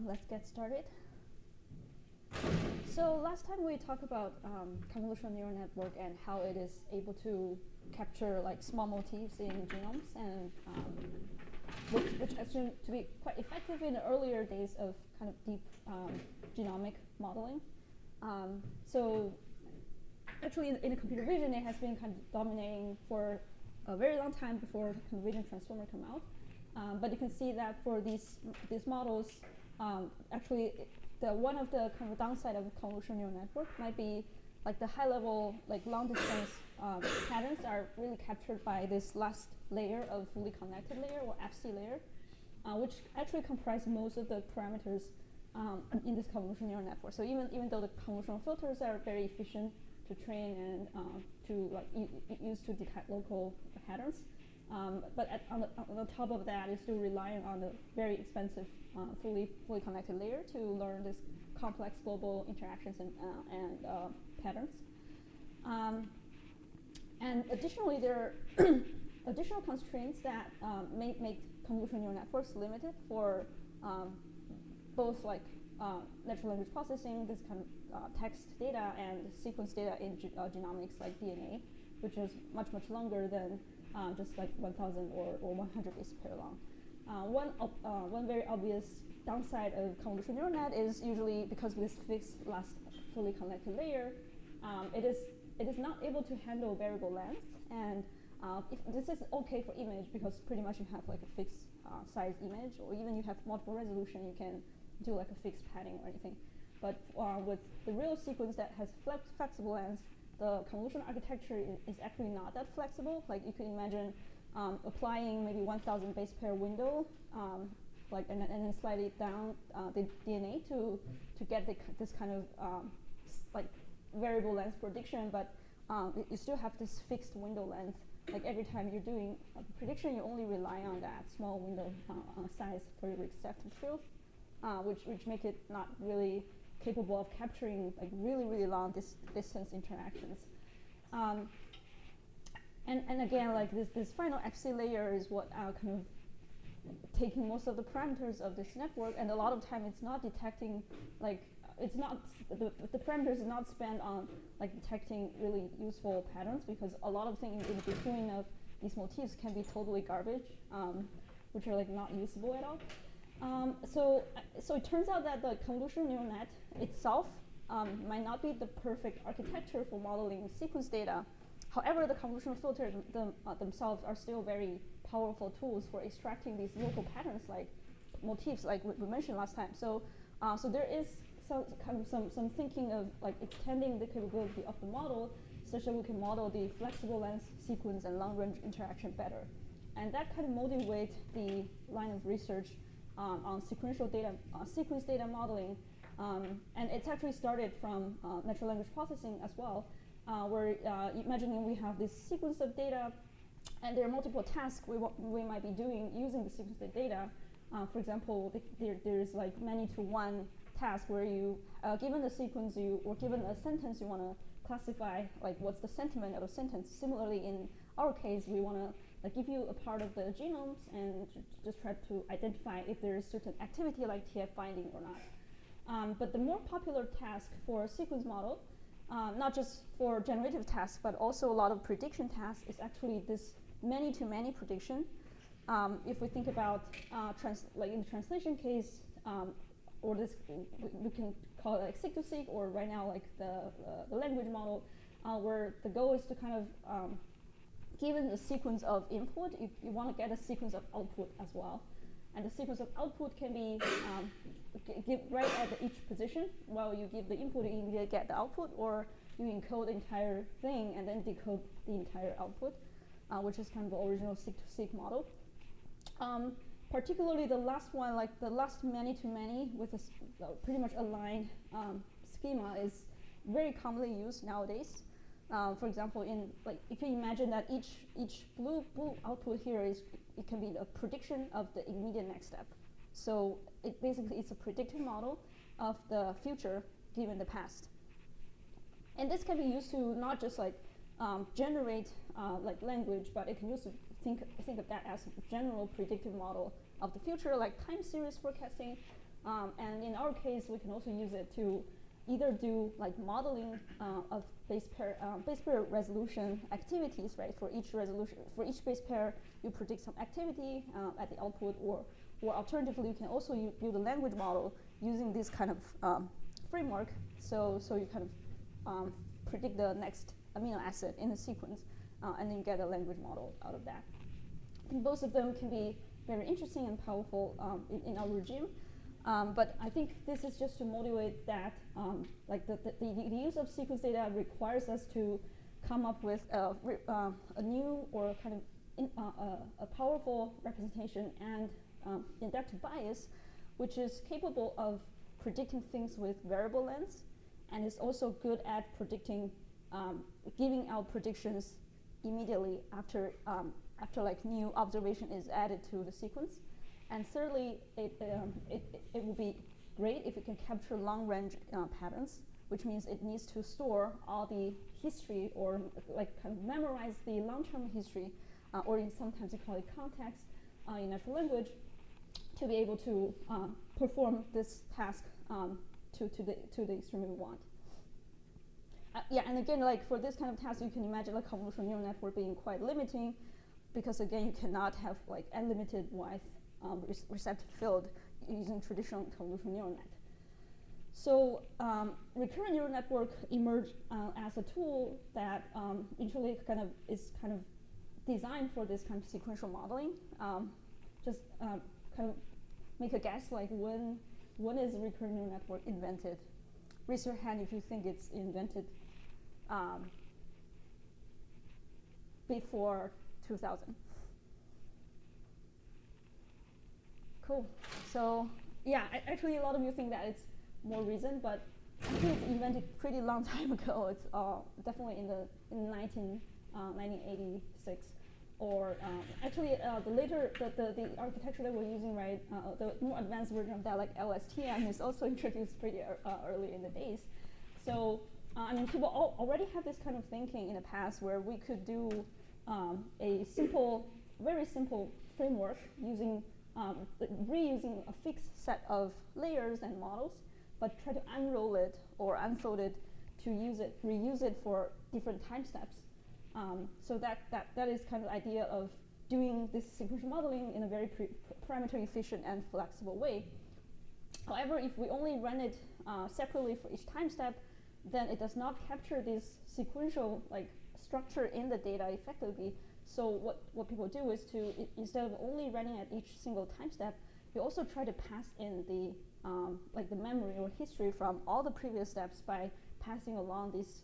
Let's get started. So last time we talked about convolutional neural network and how it is able to capture like small motifs in genomes, and which has shown to be quite effective in the earlier days of kind of deep genomic modeling. So actually in the computer vision, it has been kind of dominating for a very long time before the vision transformer come out. But you can see that for these models, actually one of the kind of downside of convolutional neural network might be like the high level, like long distance patterns are really captured by this last layer of fully connected layer, or FC layer, which actually comprise most of the parameters in this convolutional neural network. So even though the convolutional filters are very efficient to train and to like use to detect local patterns, but on the top of that, it's still relying on the very expensive fully connected layer to learn this complex global interactions and patterns. And additionally, there are additional constraints that make convolutional neural networks limited for both like natural language processing, this kind of text data, and sequence data in genomics like DNA, which is much longer than just like 1,000 or 100 base pair long. One very obvious downside of convolutional neural net is usually because of this fixed last fully connected layer, it is not able to handle variable length. And if this is okay for image, because pretty much you have like a fixed size image, or even you have multiple resolution, you can do like a fixed padding or anything. But with the real sequence that has flexible length, the convolutional architecture is actually not that flexible. Like you could imagine applying maybe 1,000 base pair window, like and then slide it down the DNA to get this kind of like variable length prediction, but you still have this fixed window length. Like every time you're doing a prediction, you only rely on that small window size for your accepted field, which make it not really capable of capturing like really long distance interactions. And again, like this final FC layer is what kind of taking most of the parameters of this network, and a lot of time it's not detecting, like it's not the parameters is not spent on like detecting really useful patterns, because a lot of things in between of these motifs can be totally garbage, which are like not usable at all. So it turns out that the convolutional neural net itself might not be the perfect architecture for modeling sequence data. However, the convolutional filters themselves are still very powerful tools for extracting these local patterns, like motifs, like we mentioned last time. So there is some thinking of like extending the capability of the model such that we can model the flexible length sequence and long range interaction better. And that kind of motivates the line of research on sequential data, sequence data modeling, and it's actually started from natural language processing as well, where imagining we have this sequence of data, and there are multiple tasks we might be doing using the sequence of data. For example, there's like many to one task where you, given the sequence or given a sentence, you want to classify like what's the sentiment of a sentence. Similarly, in our case, we want to like give you a part of the genomes and just try to identify if there is certain activity like TF finding or not. But the more popular task for a sequence model, not just for generative tasks, but also a lot of prediction tasks, is actually this many-to-many prediction. If we think about like in the translation case, or this we can call it like seq-to-seq, or right now like the language model, where the goal is to kind of given the sequence of input, you want to get a sequence of output as well. And the sequence of output can be give right at each position. While you give the input, you immediately get the output, or you encode the entire thing and then decode the entire output, which is kind of the original seq-to-seq model. Particularly the last one, like the last many-to-many with a pretty much aligned schema, is very commonly used nowadays. For example, in like if you imagine that each blue output here it can be a prediction of the immediate next step. So it basically is a predictive model of the future given the past. And this can be used to not just like generate like language, but it can use to think of that as a general predictive model of the future, like time series forecasting, And in our case, we can also use it to either do like modeling of base pair resolution activities, right? For each base pair, you predict some activity at the output, or alternatively, you can also build a language model using this kind of framework. So you kind of predict the next amino acid in the sequence, and then get a language model out of that. I think both of them can be very interesting and powerful in our regime. But I think this is just to motivate that, like the use of sequence data requires us to come up with a new or kind of a powerful representation and inductive bias, which is capable of predicting things with variable lengths, and is also good at predicting, giving out predictions immediately after like new observation is added to the sequence. And thirdly, it would be great if it can capture long-range patterns, which means it needs to store all the history, or like kind of memorize the long-term history, or sometimes you call it context in natural language, to be able to perform this task to the extreme we want. Yeah, and again, like for this kind of task, you can imagine a convolutional neural network being quite limiting, because again, you cannot have like unlimited width receptive field using traditional convolutional neural net. So recurrent neural network emerged as a tool that usually is kind of designed for this kind of sequential modeling. Just kind of make a guess, like when is a recurrent neural network invented? Raise your hand if you think it's invented before 2000. Cool. So yeah, actually a lot of you think that it's more recent, but I think it's invented pretty long time ago. It's definitely in 1986, or actually the architecture that we're using, right? The more advanced version of that, like LSTM, is also introduced pretty early in the days. So I mean, people already have this kind of thinking in the past, where we could do a very simple framework using reusing a fixed set of layers and models, but try to unroll it or unfold it to reuse it for different time steps. So that is kind of the idea of doing this sequential modeling in a very parameter efficient and flexible way. However, if we only run it separately for each time step, then it does not capture this sequential structure in the data effectively. So what people do is to, instead of only running at each single time step, you also try to pass in the the memory or history from all the previous steps by passing along this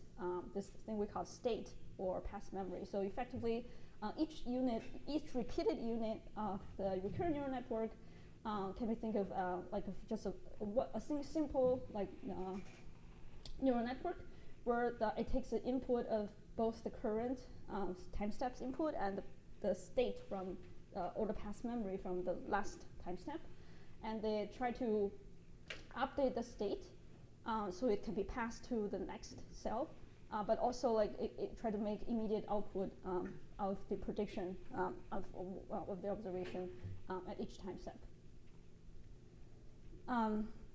thing we call state or past memory. So effectively, each repeated unit of the recurrent neural network can be think of just a simple neural network where it takes the input of both the current time steps input and the state from or the past memory from the last time step, and they try to update the state so it can be passed to the next cell, but also it try to make immediate output of the prediction of the observation at each time step.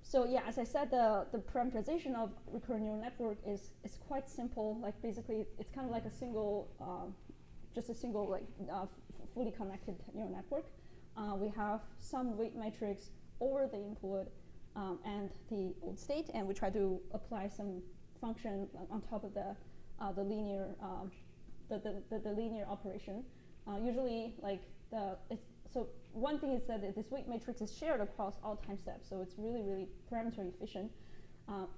So yeah, as I said, the parameterization of recurrent neural network is quite simple. Like basically, it's kind of like a single, fully connected neural network. We have some weight matrix over the input and the old state, and we try to apply some function on top of the linear the linear operation. Usually, so one thing is that this weight matrix is shared across all time steps, so it's really, really parameter efficient.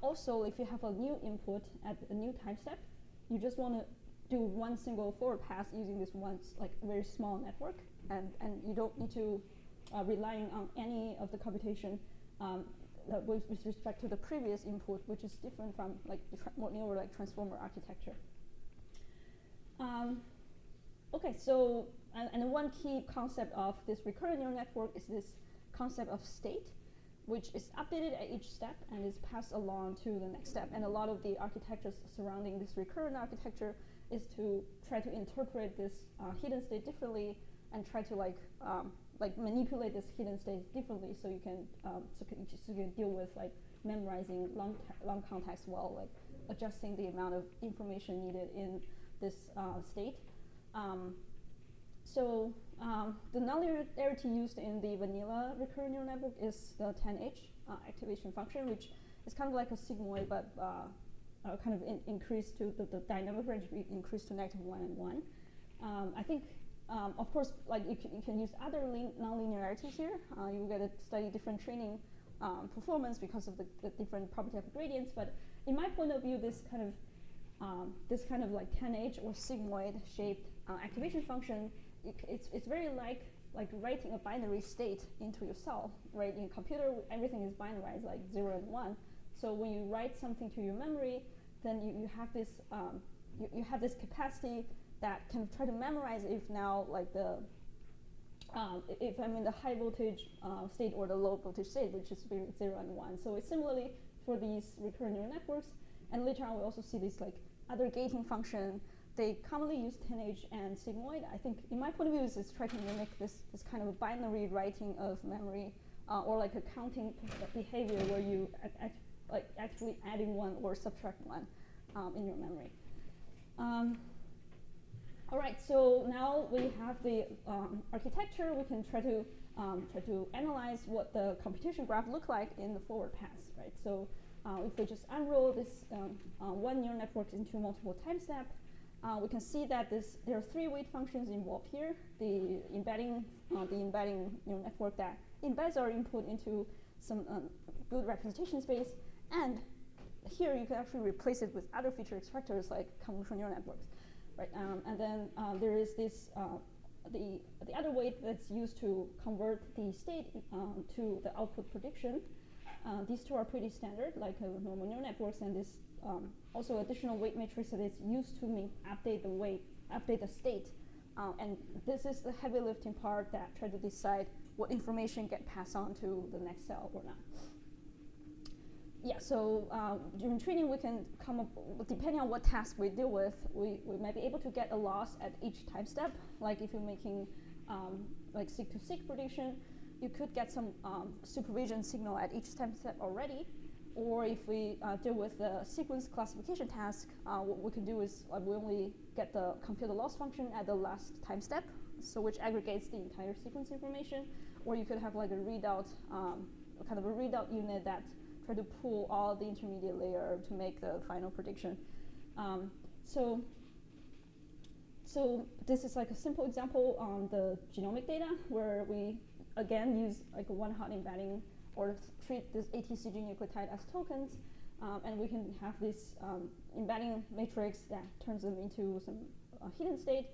Also, if you have a new input at a new time step, you just want to do one single forward pass using this one very small network, and you don't need to relying on any of the computation with respect to the previous input, which is different from the more newer transformer architecture. Okay, so and one key concept of this recurrent neural network is this concept of state, which is updated at each step and is passed along to the next step. And a lot of the architectures surrounding this recurrent architecture is to try to interpret this hidden state differently and try to like manipulate this hidden state differently, so you can so you can deal with like memorizing long context while like adjusting the amount of information needed in this state. The nonlinearity used in the vanilla recurrent neural network is the 10H activation function, which is kind of like a sigmoid, but kind of increased to the dynamic range increased to -1 and 1. I think, of course, like you can use other nonlinearities here. You will get to study different training performance because of the different property of gradients. But in my point of view, this kind of like 10H or sigmoid shaped activation function, it's very like writing a binary state into your cell, right? In computer, everything is binarized, like 0 and 1. So when you write something to your memory, then you have this you have this capacity that can try to memorize if now like if I'm in the high voltage state or the low voltage state, which is 0 and 1. So it's similarly for these recurrent neural networks. And later on, we also see this like other gating function. They commonly use 10H and sigmoid. I think, in my point of view, is trying to mimic this kind of a binary writing of memory, or like a counting behavior where you actually adding 1 or subtract 1 in your memory. All right, so now we have the architecture. We can try to analyze what the computation graph look like in the forward pass, right? So if we just unroll this one neural network into multiple time steps, we can see that there are 3 weight functions involved here. The embedding neural network that embeds our input into some good representation space, and here you can actually replace it with other feature extractors like convolutional neural networks, right? And then there is this the other weight that's used to convert the state to the output prediction. These two are pretty standard, like normal neural networks, and this also additional weight matrix that is used to update the state. And this is the heavy lifting part that try to decide what information get passed on to the next cell or not. Yeah, so during training, we can come up, depending on what task we deal with, we might be able to get a loss at each time step. Like if you're making like seq-to-seq prediction, you could get some supervision signal at each time step already. Or if we deal with the sequence classification task, what we can do is we only get the compute the loss function at the last time step, so which aggregates the entire sequence information. Or you could have like a readout, kind of a readout unit that try to pull all the intermediate layer to make the final prediction. So this is like a simple example on the genomic data where we again use like a one-hot embedding or treat this ATCG nucleotide as tokens, and we can have this embedding matrix that turns them into some hidden state,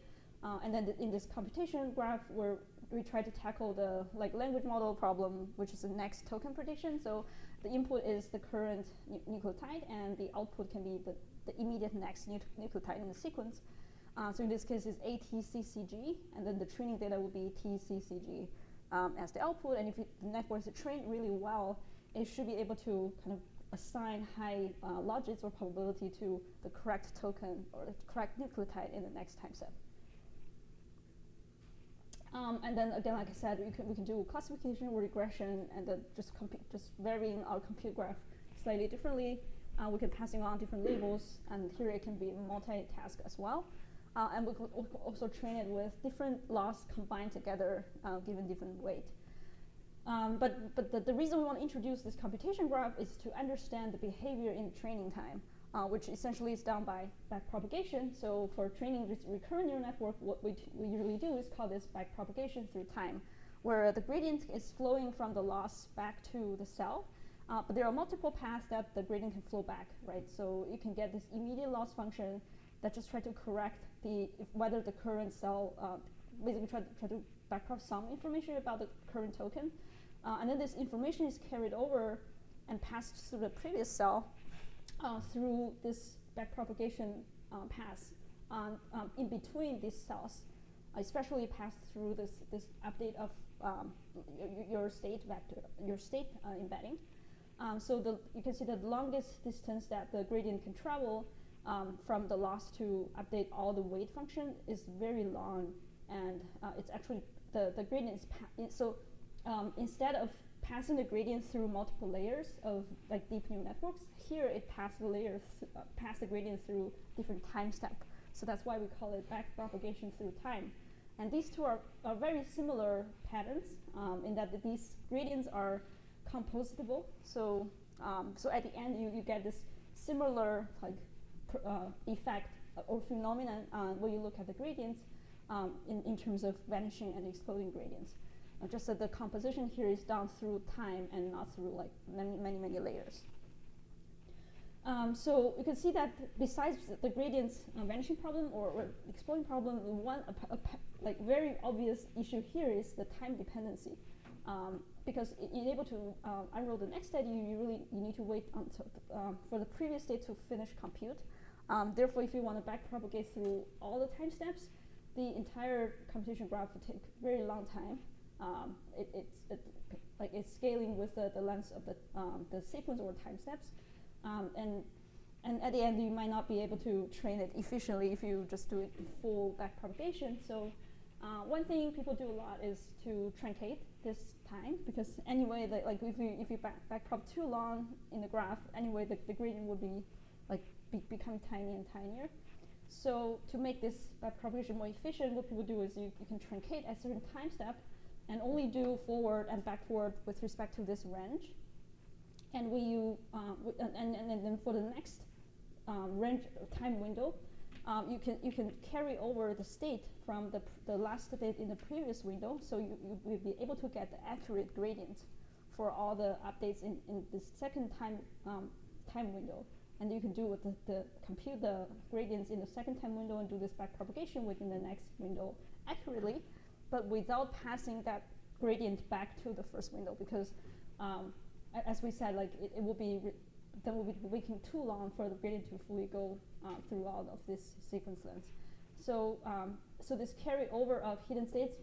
and then in this computation graph where we try to tackle the like language model problem, which is the next token prediction. So the input is the current nucleotide, and the output can be the immediate next nucleotide in the sequence. So in this case, it's ATCCG, and then the training data will be TCCG as the output. And if the network is trained really well, it should be able to kind of assign high logits or probability to the correct token or the correct nucleotide in the next time step. And then again, like I said, we can do classification or regression, and then just varying our compute graph slightly differently. We can passing on different labels, and here it can be multitask as well. And we could also train it with different loss combined together, given different weight. But the reason we want to introduce this computation graph is to understand the behavior in training time, which essentially is done by backpropagation. So for training this recurrent neural network, what we usually do is call this backpropagation through time, where the gradient is flowing from the loss back to the cell. But there are multiple paths that the gradient can flow back, right? So you can get this immediate loss function that just try to correct whether the current cell, basically try to backprop some information about the current token. And then this information is carried over and passed through the previous cell through this backpropagation pass in between these cells, especially passed through this update of your state vector, your state embedding. So you can see the longest distance that the gradient can travel from the loss to update all the weight function is very long, and it's actually the gradient is instead of passing the gradient through multiple layers of like deep neural networks, here it passed the gradient through different time steps. So that's why we call it backpropagation through time. And these two are very similar patterns in that these gradients are compositable. So at the end you get this similar like effect or phenomenon when you look at the gradients in terms of vanishing and exploding gradients. Just that the composition here is done through time and not through like many layers. So you can see that besides the gradients vanishing problem or exploding problem, one like very obvious issue here is the time dependency. Because in able to unroll the next state, you need to wait until for the previous state to finish compute. Therefore, if you want to backpropagate through all the time steps, the entire computation graph will take a very long time. It's scaling with the length of the sequence or time steps, and at the end you might not be able to train it efficiently if you just do it full backpropagation. So one thing people do a lot is to truncate this time, because anyway, if you backprop too long in the graph, anyway the gradient will be become tiny and tinier. So to make this backpropagation more efficient, what people do is you can truncate at a certain time step and only do forward and backward with respect to this range. And and then for the next range time window, you can carry over the state from the last state in the previous window, so you will be able to get the accurate gradient for all the updates in this second time window. And you can do with compute the gradients in the second time window and do this backpropagation within the next window accurately, but without passing that gradient back to the first window, because as we said, it will be then we'll be waiting too long for the gradient to fully go through all of this sequence length. So so this carryover of hidden states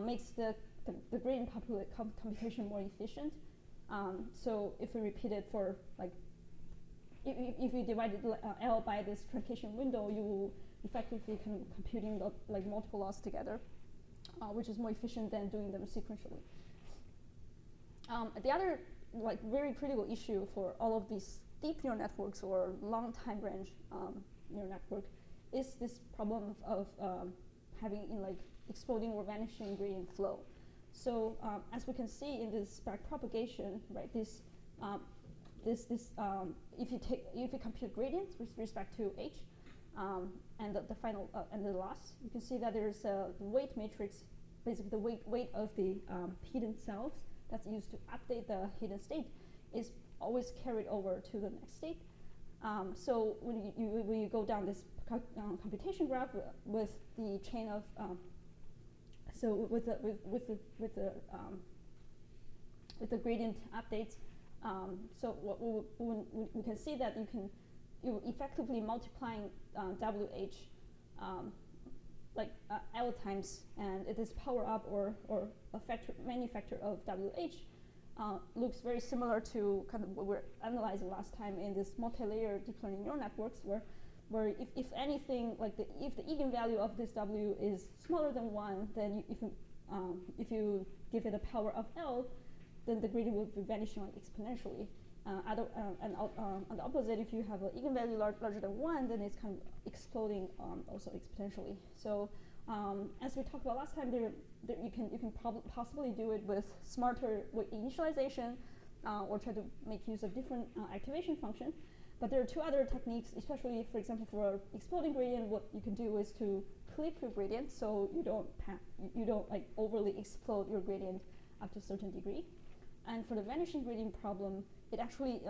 makes the gradient computation more efficient. So if we repeat it for if you divide L by this truncation window, you will effectively computing multiple laws together, which is more efficient than doing them sequentially. The other very critical issue for all of these deep neural networks or long time range neural network is this problem of having exploding or vanishing gradient flow. So as we can see in this backpropagation, right, if you compute gradients with respect to h and the final and the loss, you can see that there's a weight matrix, basically the weight of the hidden cells that's used to update the hidden state is always carried over to the next state. So when you go down this computation graph with the chain of with the gradient updates, so we can see that you effectively multiplying WH L times, and it is power up or a many factor of WH looks very similar to kind of what we're analyzing last time in this multi-layer deep learning neural networks, where if anything, if the eigenvalue of this W is smaller than 1, then if you give it a power of L, then the gradient will be vanishing exponentially. And on the opposite, if you have an eigenvalue larger than 1, then it's kind of exploding also exponentially. So as we talked about last time, you can possibly do it with smarter initialization or try to make use of different activation function. But there are two other techniques, especially, for example, for exploding gradient. What you can do is to clip your gradient, so you don't overly explode your gradient up to a certain degree. And for the vanishing gradient problem, it actually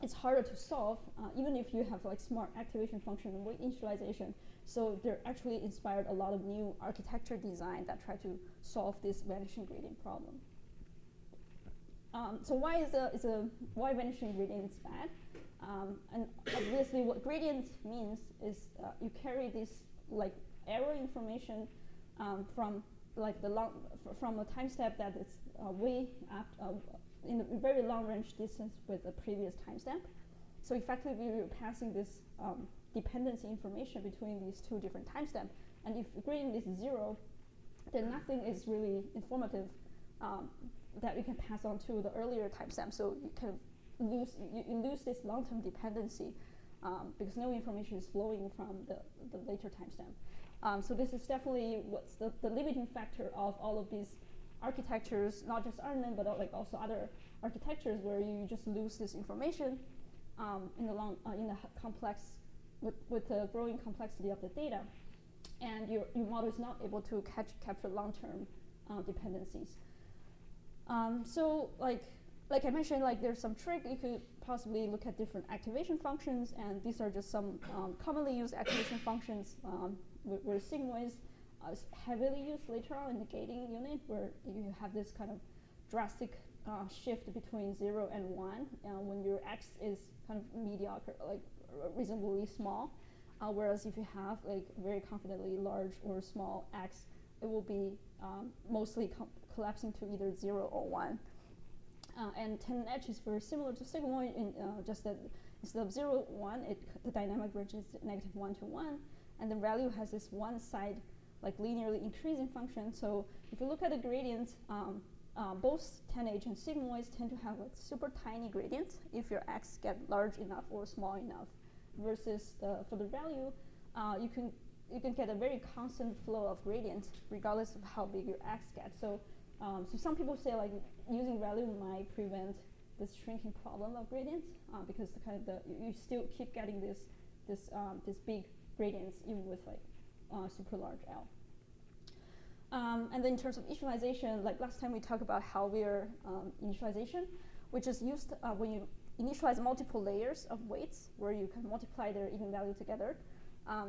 it's harder to solve, even if you have smart activation function and weight initialization. So they're actually inspired a lot of new architecture design that try to solve this vanishing gradient problem. So why vanishing gradient is bad? And obviously, what gradient means is you carry this error information from from a time step that is way after in a very long range distance with the previous time step. So effectively, you're passing this dependency information between these two different time steps. And if gradient is 0, then nothing is really informative that you can pass on to the earlier timestamp. So you kind of lose this long-term dependency because no information is flowing from the later timestamp. So this is definitely what's the limiting factor of all of these architectures, not just RNN, but like also other architectures where you just lose this information in the complex with the growing complexity of the data, and your model is not able to capture long-term dependencies. So like I mentioned, like there's some trick. You could possibly look at different activation functions, and these are just some commonly used activation functions where sigmoids is heavily used later on in the gating unit, where you have this kind of drastic shift between 0 and 1 when your x is kind of mediocre, like reasonably small, whereas if you have like very confidently large or small x, it will be mostly collapsing to either 0 or 1. And 10H is very similar to sigmoid in just that instead of 0, 1, the dynamic range is -1 to 1, and the value has this one side like linearly increasing function. So if you look at the gradient, both 10H and sigmoids tend to have like super tiny gradients if your x get large enough or small enough, versus for the value, you can get a very constant flow of gradients regardless of how big your x gets. So some people say like using value might prevent this shrinking problem of gradients because you still keep getting this big gradients even with like super large L. And then in terms of initialization, like last time we talked about Halvir initialization, which is used when you initialize multiple layers of weights where you can multiply their eigenvalue together.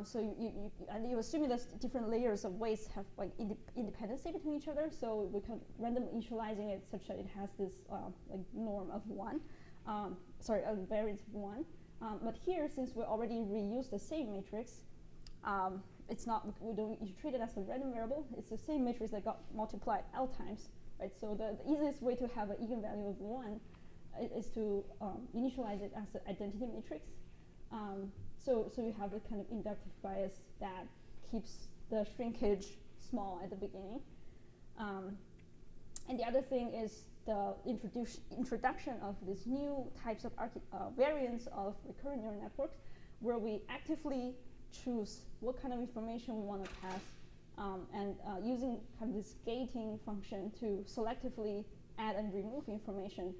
So you assuming that different layers of weights have like independency between each other. So we can random initializing it such that it has this like norm of 1, a variance of 1. But here, since we already reused the same matrix, it's not, you treat it as a random variable. It's the same matrix that got multiplied L times, right? So the easiest way to have an eigenvalue of 1 is to initialize it as an identity matrix. So you have a kind of inductive bias that keeps the shrinkage small at the beginning. And the other thing is the introduction of these new types of variants of recurrent neural networks, where we actively choose what kind of information we want to pass, and using kind of this gating function to selectively add and remove information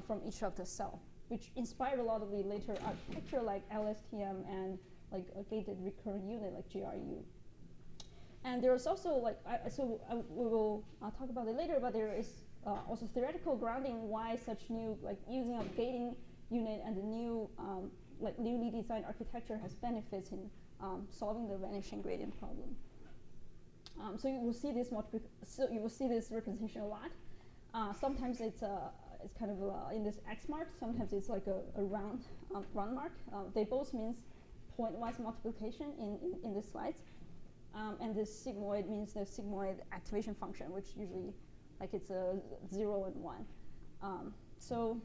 from each of the cell, which inspired a lot of the later architecture like LSTM and like a gated recurrent unit like GRU. And there is also like, we will talk about it later, but there is also theoretical grounding why such new, like using a gating unit and the new, like newly designed architecture has benefits in solving the vanishing gradient problem. So you will see this representation a lot. Sometimes it's kind of in this X mark. Sometimes it's like a round mark. They both means pointwise multiplication in the slides. And this sigmoid means the sigmoid activation function, which usually like it's a 0 and 1. So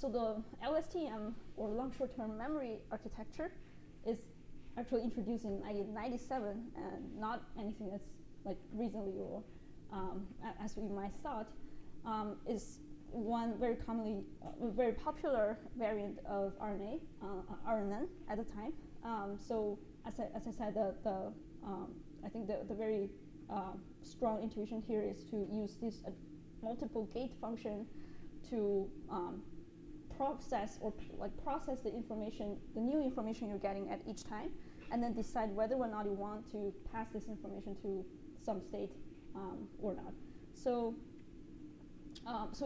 the LSTM or long short-term memory architecture is actually introduced in 1997, and not anything that's like recently or as we might thought. Is one very commonly, very popular variant of RNN at the time. So as I said, I think the very strong intuition here is to use this multiple gate function to process the information, the new information you're getting at each time, and then decide whether or not you want to pass this information to some state or not. So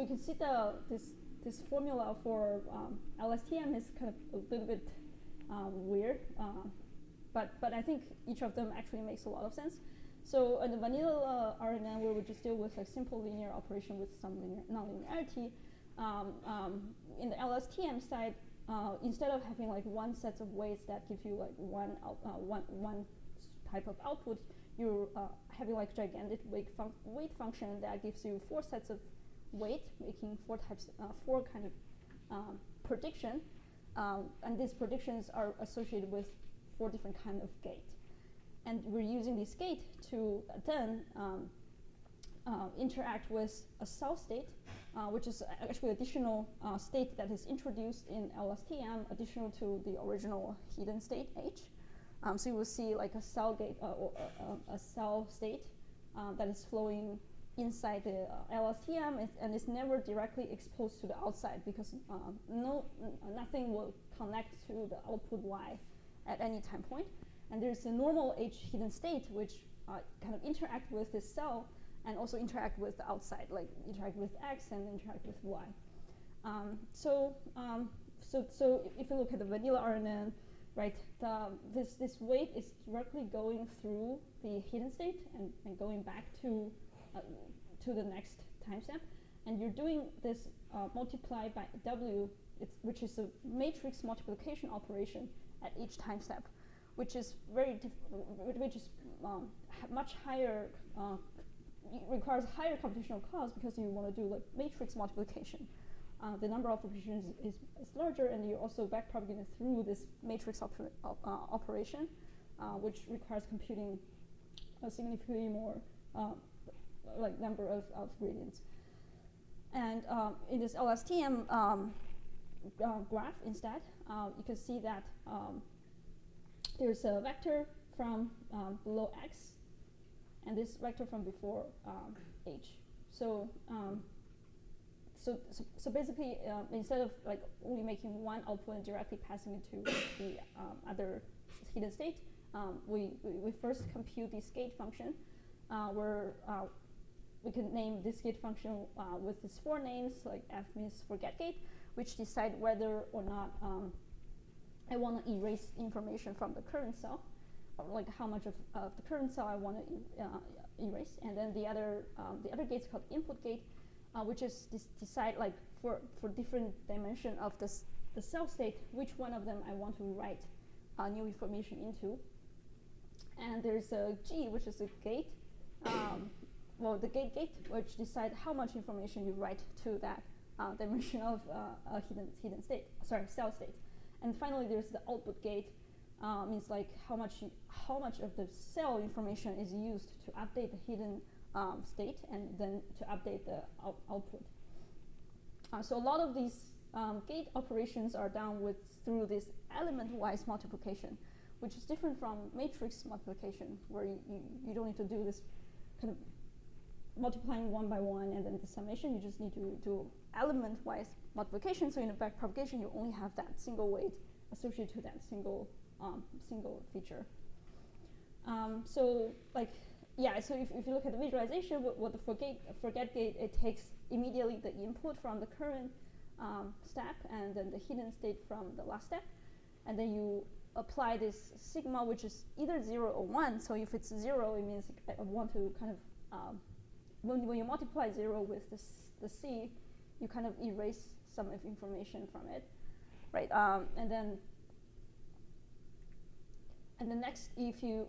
you can see this formula for LSTM is kind of a little bit weird, but I think each of them actually makes a lot of sense. So in the vanilla RNN, where we just deal with a simple linear operation with some nonlinearity, in the LSTM side, instead of having like one set of weights that give you like one type of output, you're having like gigantic weight function that gives you 4 sets of weight, making 4 kind of prediction, and these predictions are associated with 4 different kind of gate. and we're using this gate to then interact with a cell state, which is actually additional state that is introduced in LSTM, additional to the original hidden state H. So you will see like a cell gate or a cell state that is flowing inside the LSTM, and is never directly exposed to the outside, because nothing will connect to the output Y at any time point. And there's a normal H hidden state which kind of interact with this cell and also interact with the outside, like interact with X and interact with Y. So if you look at the vanilla RNN, right, this weight is directly going through the hidden state and going back to the next timestamp, and you're doing this multiplied by W, which is a matrix multiplication operation at each timestamp, which is much higher, requires higher computational cost, because you want to do like matrix multiplication. The number of operations is larger, and you're also backpropagating through this matrix operation, which requires computing a significantly more like number of gradients. And in this LSTM graph instead, you can see that there's a vector from below X, and this vector from before H. So basically, instead of like only making one output and directly passing it to the other hidden state, we first compute this gate function, where we can name this gate function with these 4 names, like F means forget gate, which decide whether or not I want to erase information from the current cell, or like how much of the current cell I want to erase. And then the other gate is called input gate, which is decide like for different dimension of the cell state, which one of them I want to write new information into. And there's a G, which is a gate, the gate, which decide how much information you write to that dimension of a hidden state, cell state. And finally, there's the output gate, means like how much of the cell information is used to update the hidden state, and then to update the output. So a lot of these gate operations are done through this element-wise multiplication, which is different from matrix multiplication, where you don't need to do this kind of multiplying one by one and then the summation. You just need to do element-wise multiplication. So in a backpropagation, you only have that single weight associated to that single feature. So if you look at the visualization, what the forget gate, it takes immediately the input from the current step, and then the hidden state from the last step, and then you apply this sigma, which is either 0 or 1. So if it's 0, it means I want to kind of when you multiply 0 with the C, you kind of erase some of information from it, right? And then next, if you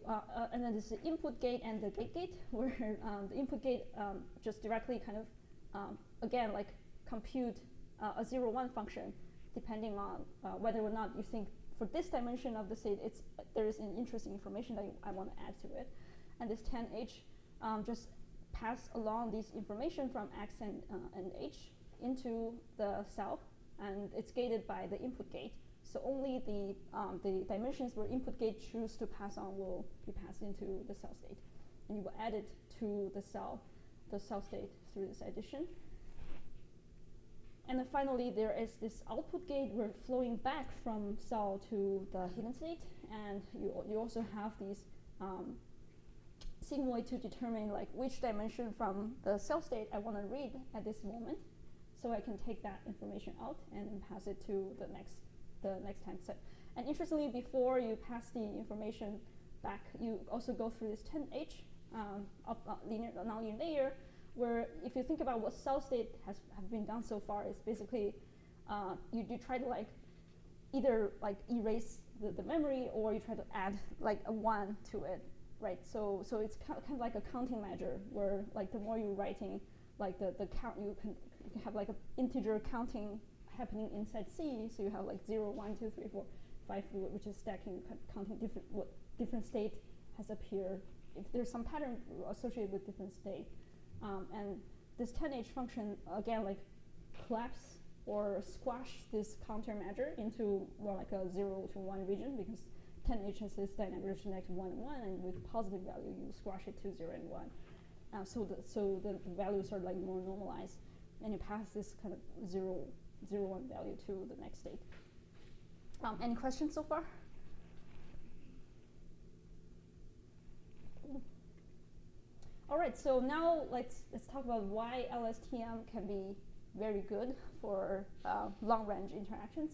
and then there's the input gate and the gate, where the input gate just directly kind of again like compute a 0, 1 function, depending on whether or not you think for this dimension of the state there is an interesting information that I want to add to it. And this 10H just pass along this information from X and H into the cell, and it's gated by the input gate. So only the dimensions where input gate choose to pass on will be passed into the cell state, and you will add it to the cell state through this addition. And then finally, there is this output gate where flowing back from cell to the hidden state, and you also have these sigmoid to determine like which dimension from the cell state I want to read at this moment, so I can take that information out and pass it to the next time step. And interestingly, before you pass the information back, you also go through this 10H nonlinear layer, where if you think about what cell state have been done so far, is basically you try to like either like erase the memory, or you try to add like a 1 to it, right? So it's kind of like a counting measure, where like the more you're writing, like the count, you can have like an integer counting happening inside C. So you have like 0, 1, 2, 3, 4, 5, which is stacking, counting different state has appeared, if there's some pattern associated with different state. And this 10H function, again, like collapse or squash this countermeasure into more like a 0 to 1 region, because 10H has this dynamic connect 1, 1, and with positive value, you squash it to 0 and 1. So the values are like more normalized, and you pass this kind of 0, 0, 1 value to the next state. Any questions so far? All right, so now let's talk about why LSTM can be very good for long-range interactions.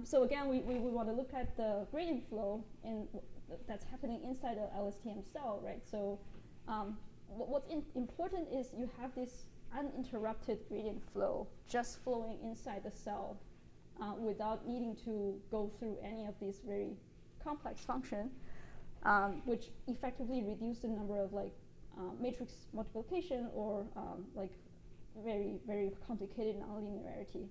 So again, we want to look at the gradient flow that's happening inside the LSTM cell, right? So what's important is you have this uninterrupted gradient flow just flowing inside the cell without needing to go through any of these very complex functions, which effectively reduce the number of like matrix multiplication or like very, very complicated nonlinearity.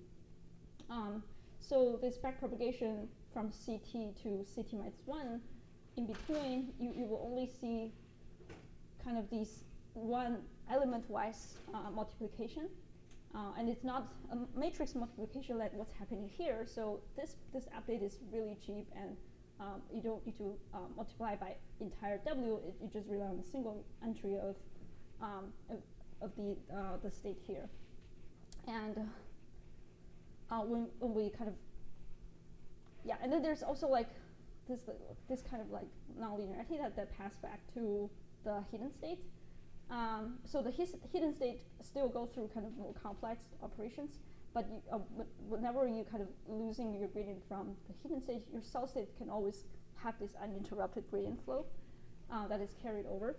So this backpropagation from CT to CT minus 1, in between, you will only see kind of these one element-wise multiplication. And it's not a matrix multiplication like what's happening here. So this update is really cheap, and you don't need to multiply by entire W. You just rely on a single entry of the state here. And when we kind of, yeah, and then there's also like this kind of like nonlinearity that pass back to the hidden state. So the hidden state still go through kind of more complex operations, but whenever you kind of losing your gradient from the hidden state, your cell state can always have this uninterrupted gradient flow that is carried over.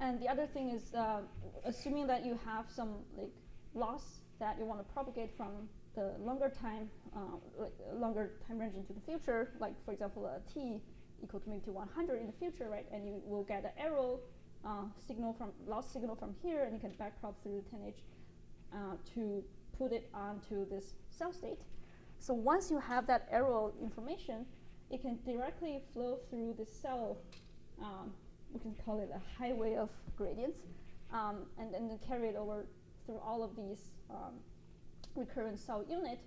And the other thing is, assuming that you have some like loss that you want to propagate from the longer time range into the future, like for example a t equal to maybe to 100 in the future, right? And you will get an arrow loss signal from here, and you can backprop through the 10H to put it onto this cell state. So once you have that arrow information, it can directly flow through the cell. We can call it a highway of gradients, and then carry it over through all of these recurrent cell unit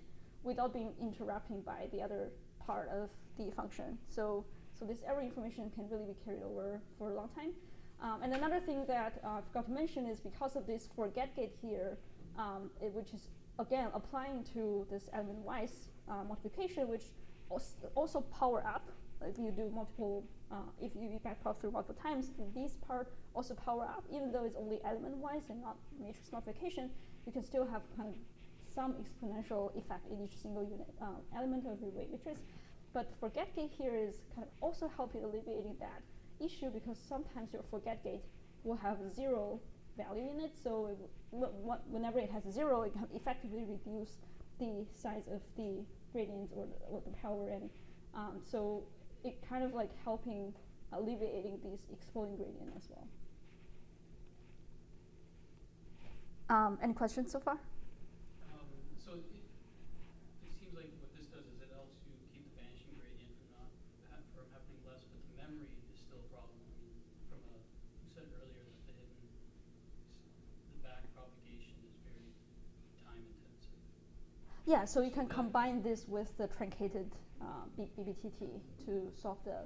without being interrupted by the other part of the function. So this arrow information can really be carried over for a long time. And another thing that I forgot to mention is because of this forget gate here, which is again applying to this element-wise multiplication, which also power up. If you do multiple, if you backprop through multiple times, these part also power up, even though it's only element-wise and not matrix multiplication. You can still have kind of some exponential effect in each single unit element of your weight matrix. But forget gate here is kind of also helping alleviating that issue, because sometimes your forget gate will have 0 value in it. So whenever it has 0, it can effectively reduce the size of the gradient or the power, and so it kind of like helping alleviating these exploding gradient as well. Any questions so far? So it seems like what this does is it helps you keep the vanishing gradient from happening less, but the memory is still a problem. I mean, you said earlier that the back propagation is very time intensive. Yeah, so you can combine this with the truncated BBTT to solve the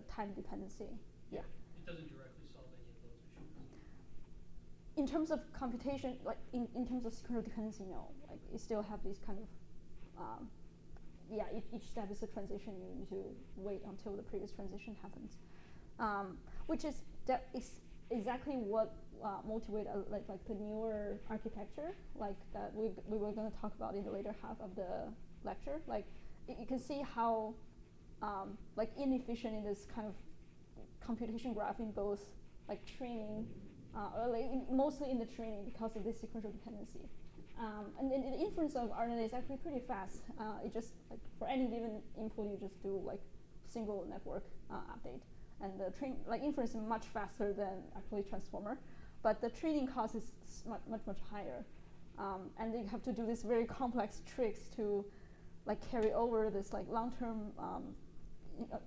time dependency. Yeah. It doesn't directly solve any of those issues. In terms of computation, like in terms of sequential dependency, no. Like you still have these kind of, each step is a transition. You need to wait until the previous transition happens, which is exactly what motivate like the newer architecture, like that we were going to talk about in the later half of the lecture. Like you can see how like inefficient it is kind of computation graph in both like training, mostly in the training because of this sequential dependency. And then the inference of RNA is actually pretty fast. It just like for any given input, you just do like single network update, and the inference is much faster than actually transformer, but the training cost is much higher, and you have to do these very complex tricks to like carry over this like long-term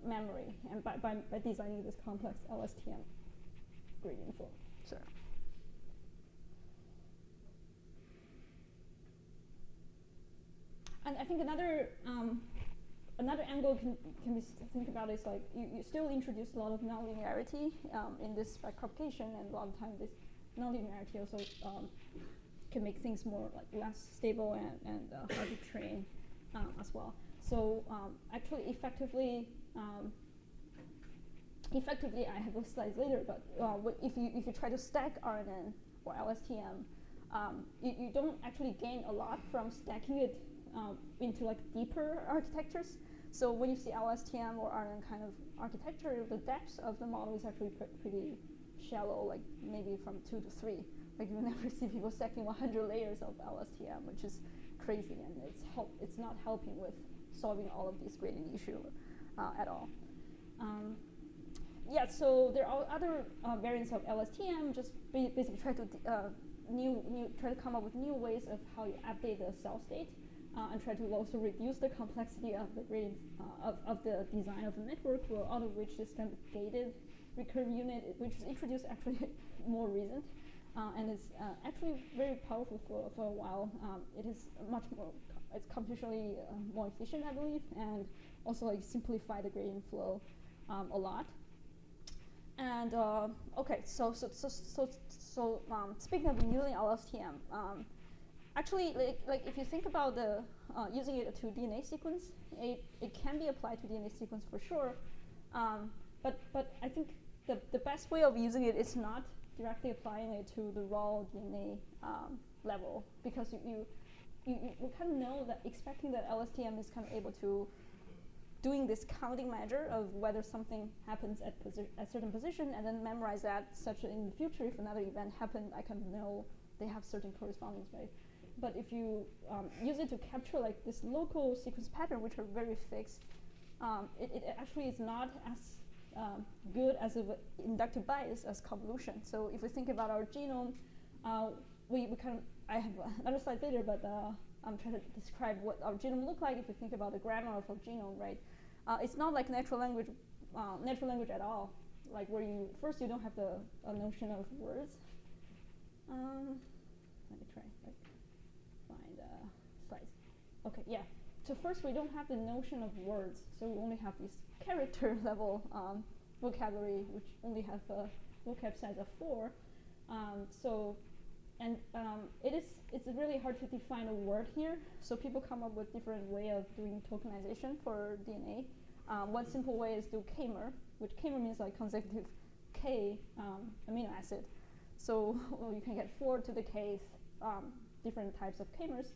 memory, and by designing this complex LSTM gradient flow. Sure. And I think another angle can be think about is like you still introduce a lot of nonlinearity in this backpropagation, and a lot of time this nonlinearity also can make things more like less stable and hard to train as well. So actually, effectively, I have those slides later. But if you try to stack RNN or LSTM, you don't actually gain a lot from stacking it into like deeper architectures. So when you see LSTM or RNN kind of architecture, the depth of the model is actually pretty shallow, like maybe from 2 to 3. Like you never see people stacking 100 layers of LSTM, which is crazy, and it's not helping with solving all of these gradient issue at all. Yeah, so there are other variants of LSTM. Just basically try to try to come up with new ways of how you update the cell state, and try to also reduce the complexity of the gradient of the design of the network. Well, out of which this kind of gated recurve unit, which is introduced actually more recent. And it's actually very powerful for a while. It is much more, it's computationally more efficient, I believe, and also like simplify the gradient flow a lot. And okay, so speaking of using LSTM, actually, like if you think about the using it to DNA sequence, it can be applied to DNA sequence for sure. But I think the best way of using it is not directly applying it to the raw DNA level, because you kind of know that expecting that LSTM is kind of able to doing this counting measure of whether something happens at a certain position, and then memorize that such that in the future if another event happened, I kind of know they have certain correspondence, right? But if you use it to capture like this local sequence pattern, which are very fixed, it actually is not as good as an inductive bias as convolution. So if we think about our genome, we kind of, I have another slide later, but I'm trying to describe what our genome look like if we think about the grammar of our genome, right? It's not like natural language at all, like where you don't have a notion of words. Let me try like find slides. Okay, yeah. So first, we don't have the notion of words, so we only have this character level vocabulary, which only have a vocab size of 4. It's really hard to define a word here. So people come up with different way of doing tokenization for DNA. One simple way is do k-mer, which k-mer means like consecutive k amino acid. So you can get 4 to the kth different types of k-mers.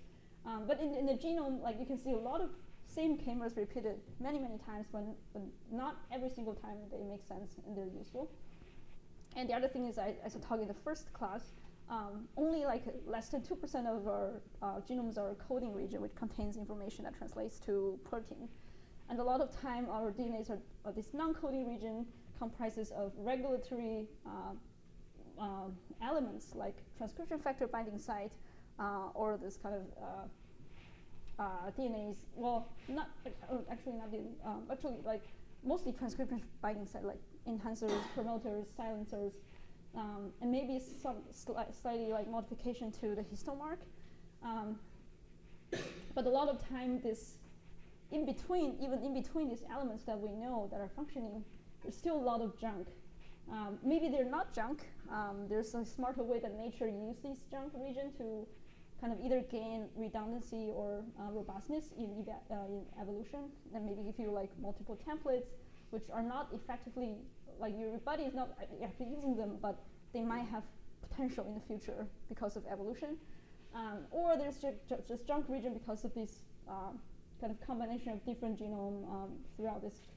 But in the genome, like you can see a lot of same k-mers repeated many times, but not every single time they make sense and they're useful. And the other thing is, as I talked in the first class, only like less than 2% of our genomes are a coding region, which contains information that translates to protein. And a lot of time, our DNAs are this non-coding region comprises of regulatory elements like transcription factor binding site, or this kind of DNAs, well, not actually not actually like mostly transcription binding site, like enhancers, promoters, silencers, and maybe some slightly like modification to the histomark. But a lot of time, this even in between these elements that we know that are functioning, there's still a lot of junk. Maybe they're not junk. There's a smarter way that nature uses these junk region to kind of either gain redundancy or robustness in evolution, and maybe give you like multiple templates, which are not effectively, like your body is not actually using them, but they might have potential in the future because of evolution. Or there's just junk region because of this kind of combination of different genome throughout this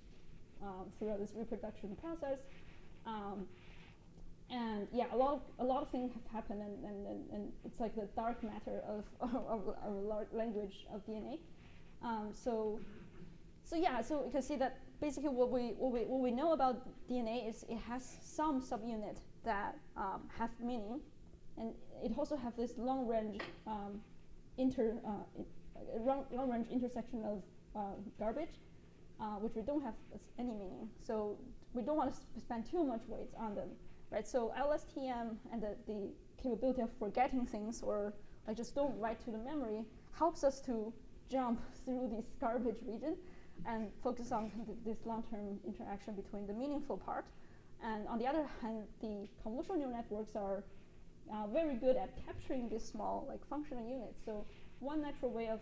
reproduction process. And yeah, a lot of things have happened, and it's like the dark matter of our language of DNA. So you can see that basically what we know about DNA is it has some subunit that have meaning, and it also have this long range intersection of garbage. which we don't have any meaning. So we don't want to spend too much weight on them, right? So LSTM and the capability of forgetting things or like just don't write to the memory helps us to jump through this garbage region and focus on this long-term interaction between the meaningful part. And on the other hand, the convolutional neural networks are very good at capturing these small like functional units. So one natural way of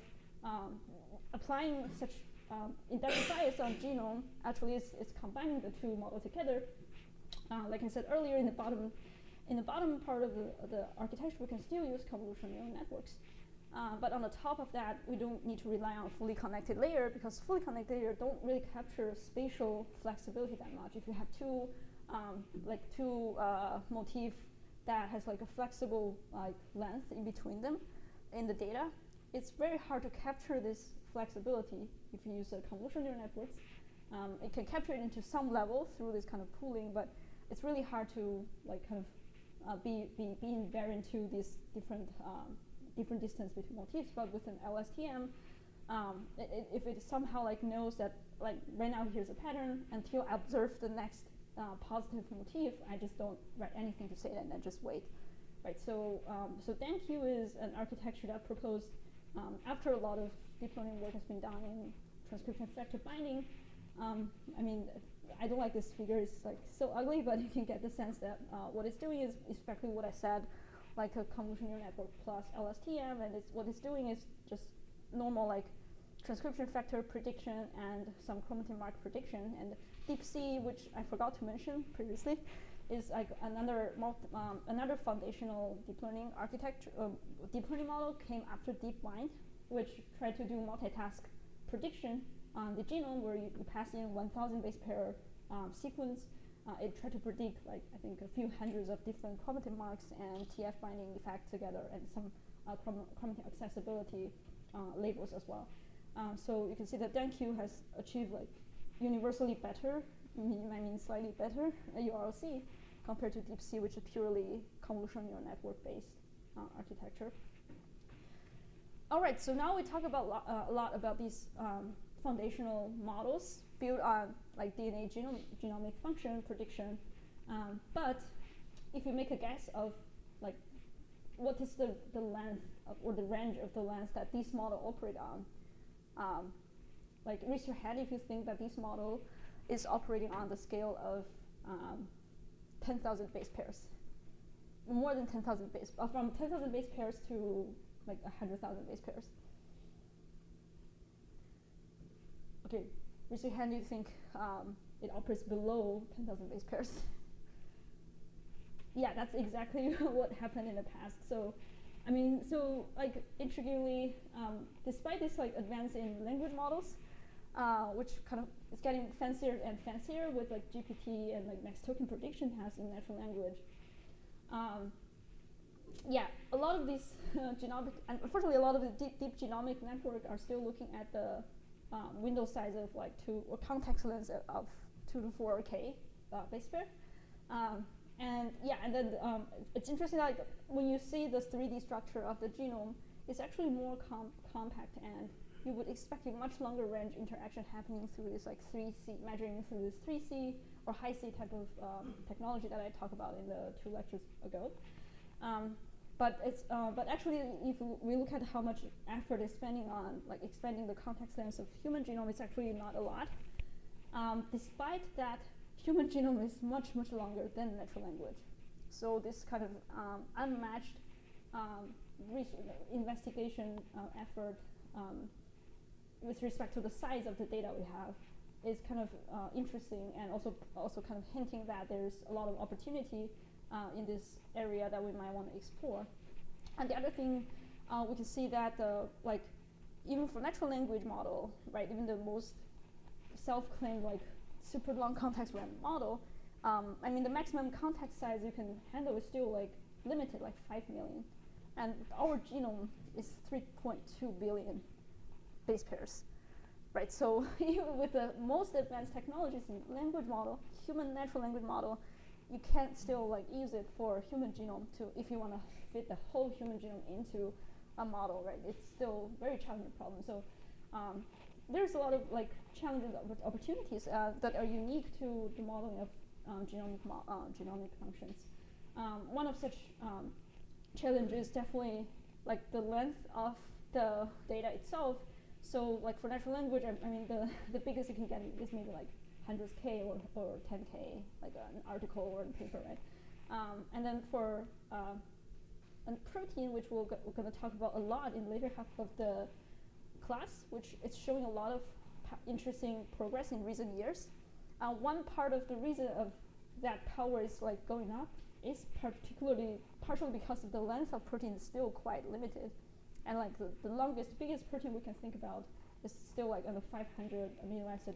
applying such inductive bias on genome actually is combining the two models together. Like I said earlier, in the bottom part of the architecture, we can still use convolutional neural networks. But on the top of that, we don't need to rely on a fully connected layer because fully connected layer don't really capture spatial flexibility that much. If you have two motif that has like a flexible like length in between them in the data, it's very hard to capture this flexibility if you use convolutional neural networks. It can capture it into some level through this kind of pooling, but it's really hard to like kind of be invariant to these different distance between motifs. But with an LSTM, if it somehow like knows that like right now here's a pattern, until I observe the next positive motif, I just don't write anything to say that and I just wait, right? So so DanQ is an architecture that proposed after a lot of deep learning work has been done in transcription factor binding. I mean, I don't like this figure, it's like so ugly, but you can get the sense that what it's doing is exactly what I said, like a convolutional neural network plus LSTM, and what it's doing is just normal like transcription factor prediction and some chromatin mark prediction. And DeepC, which I forgot to mention previously, is like another foundational deep learning architecture, deep learning model came after DeepMind, which tried to do multitask prediction on the genome, where you pass in 1,000 base pair sequence. It tried to predict like I think a few hundreds of different chromatin marks and TF binding effects together, and some chromatin accessibility labels as well. So you can see that DanQ has achieved like universally better, I mean slightly better URLC compared to DeepC, which is purely convolutional neural network based architecture. All right, so now we talk about a lot about these foundational models built on like DNA genomic function prediction. But if you make a guess of like what is the length or the range of the length that these models operate on, like raise your hand if you think that this model is operating on the scale of 10,000 base pairs, more than 10,000 base, from 10,000 base pairs to like 100,000 base pairs. Okay, raise your hand if you think it operates below 10,000 base pairs. Yeah, that's exactly what happened in the past. So, I mean, so like intriguingly, despite this like advance in language models, which kind of is getting fancier and fancier with like GPT and like next token prediction has in natural language. Yeah, a lot of these genomic, and unfortunately a lot of the deep genomic network are still looking at the window size of like 2, or context length of 2 to 4K base pair. And yeah, and then it's interesting that like, when you see the 3D structure of the genome, it's actually more compact, and you would expect a much longer range interaction happening through this like 3C, measuring through this 3C or high C type of technology that I talked about in the 2 lectures ago. But actually, if we look at how much effort is spending on like expanding the context length of human genome, it's actually not a lot. Despite that, human genome is much longer than natural language. So this kind of unmatched investigation effort with respect to the size of the data we have is kind of interesting, and also kind of hinting that there's a lot of opportunity in this area that we might want to explore. And the other thing, we can see that like even for natural language model, right, even the most self-claimed like super long context random model, I mean the maximum context size you can handle is still like limited, like 5 million. And our genome is 3.2 billion base pairs, right? So even with the most advanced technologies in language model, human natural language model, you can't still like use it for human genome to, if you want to fit the whole human genome into a model, right? It's still a very challenging problem. So there's a lot of like challenges, opportunities that are unique to the modeling of genomic functions. One of such challenges definitely like the length of the data itself. So like for natural language, I mean the biggest you can get is maybe like hundreds K or 10K, like an article or a paper, right? And then for a protein, which we're going to talk about a lot in later half of the class, which is showing a lot of interesting progress in recent years. One part of the reason of that power is like going up is partially because of the length of protein is still quite limited, and like the biggest protein we can think about is still like on the 500 amino acid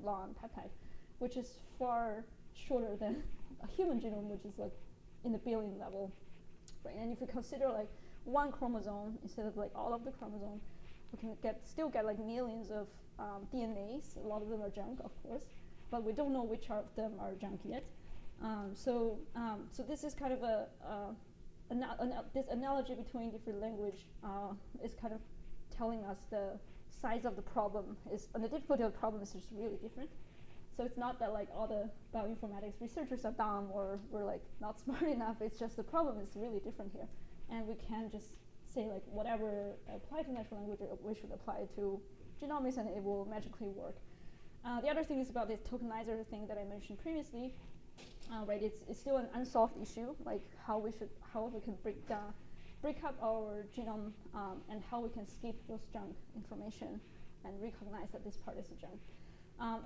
long peptide, which is far shorter than a human genome, which is like in the billion level, right? And if you consider like one chromosome instead of like all of the chromosomes, we can still get like millions of DNAs. A lot of them are junk, of course, but we don't know which of them are junk yet. So this is kind of this analogy between different language is kind of telling us the size of the problem is, and the difficulty of the problem is just really different. So it's not that like all the bioinformatics researchers are dumb or we're like not smart enough. It's just the problem is really different here, and we can't just say like whatever apply to natural language we should apply to genomics and it will magically work. The other thing is about this tokenizer thing that I mentioned previously. Right, it's still an unsolved issue, like how we can break up our genome and how we can skip those junk information and recognize that this part is a junk.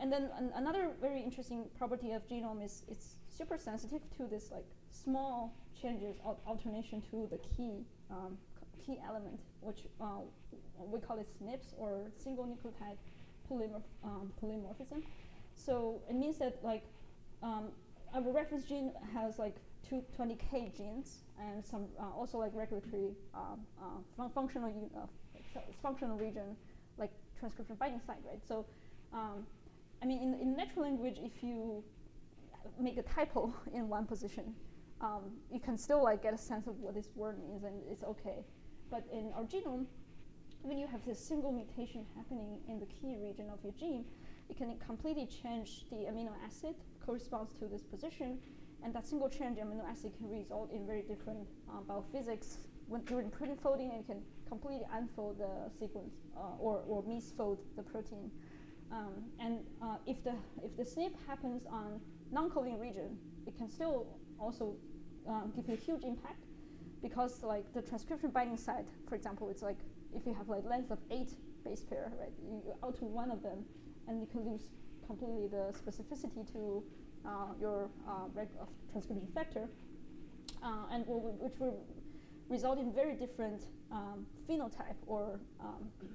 And then another very interesting property of genome is it's super sensitive to this like small changes of alternation to the key element, which we call it SNPs, or single nucleotide polymorphism. So it means that like our reference gene has like 220K genes and some also like regulatory functional region like transcription binding site, right? So I mean, in natural language, if you make a typo in one position, you can still like get a sense of what this word means, and it's okay. But in our genome, when you have this single mutation happening in the key region of your gene, it can completely change the amino acid corresponds to this position, and that single change in amino acid can result in very different biophysics during protein folding, and it can completely unfold the sequence or misfold the protein. And if the SNP happens on non-coding region, it can still also give you a huge impact, because like the transcription binding site, for example, it's like if you have like length of 8 base pair, right? You alter one of them, and you can lose completely the specificity to your transcription factor, and which will result in very different phenotype or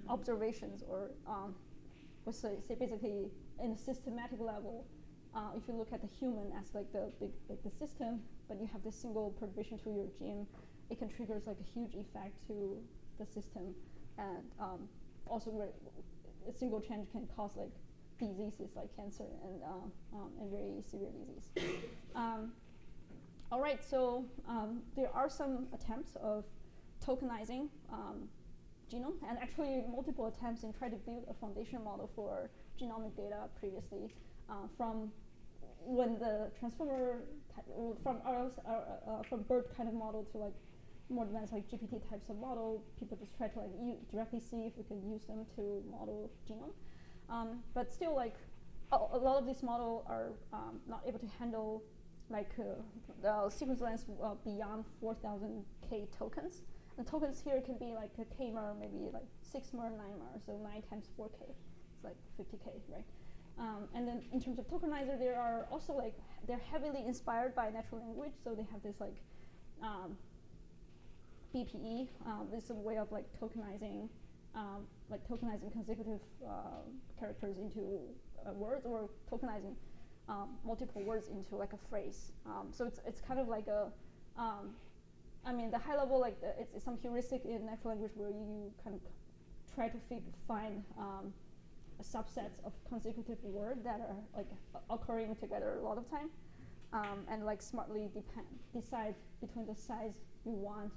observations, or we'll say basically in a systematic level. If you look at the human as like the system, but you have this single perturbation to your gene, it can trigger like a huge effect to the system, and also a single change can cause like diseases like cancer and very severe disease. All right, so there are some attempts of tokenizing genome, and actually multiple attempts in trying to build a foundation model for genomic data previously, from when the transformer from BERT kind of model to like more advanced like GPT types of model. People just try to like directly see if we can use them to model genome, but still like a lot of these models are not able to handle like the sequence length beyond 4,000 K tokens. And tokens here can be like a K-mer, maybe like 6-mer, 9-mer, so 9 times 4K, it's like 50K, right? And then in terms of tokenizer, there are also like, they're heavily inspired by natural language, so they have this like BPE, this is a way of like tokenizing consecutive characters into words, or tokenizing multiple words into like a phrase. So it's kind of like a, I mean, the high level, like it's some heuristic in natural language where you kind of try to find subsets of consecutive words that are like occurring together a lot of time, and like smartly decide between the size you want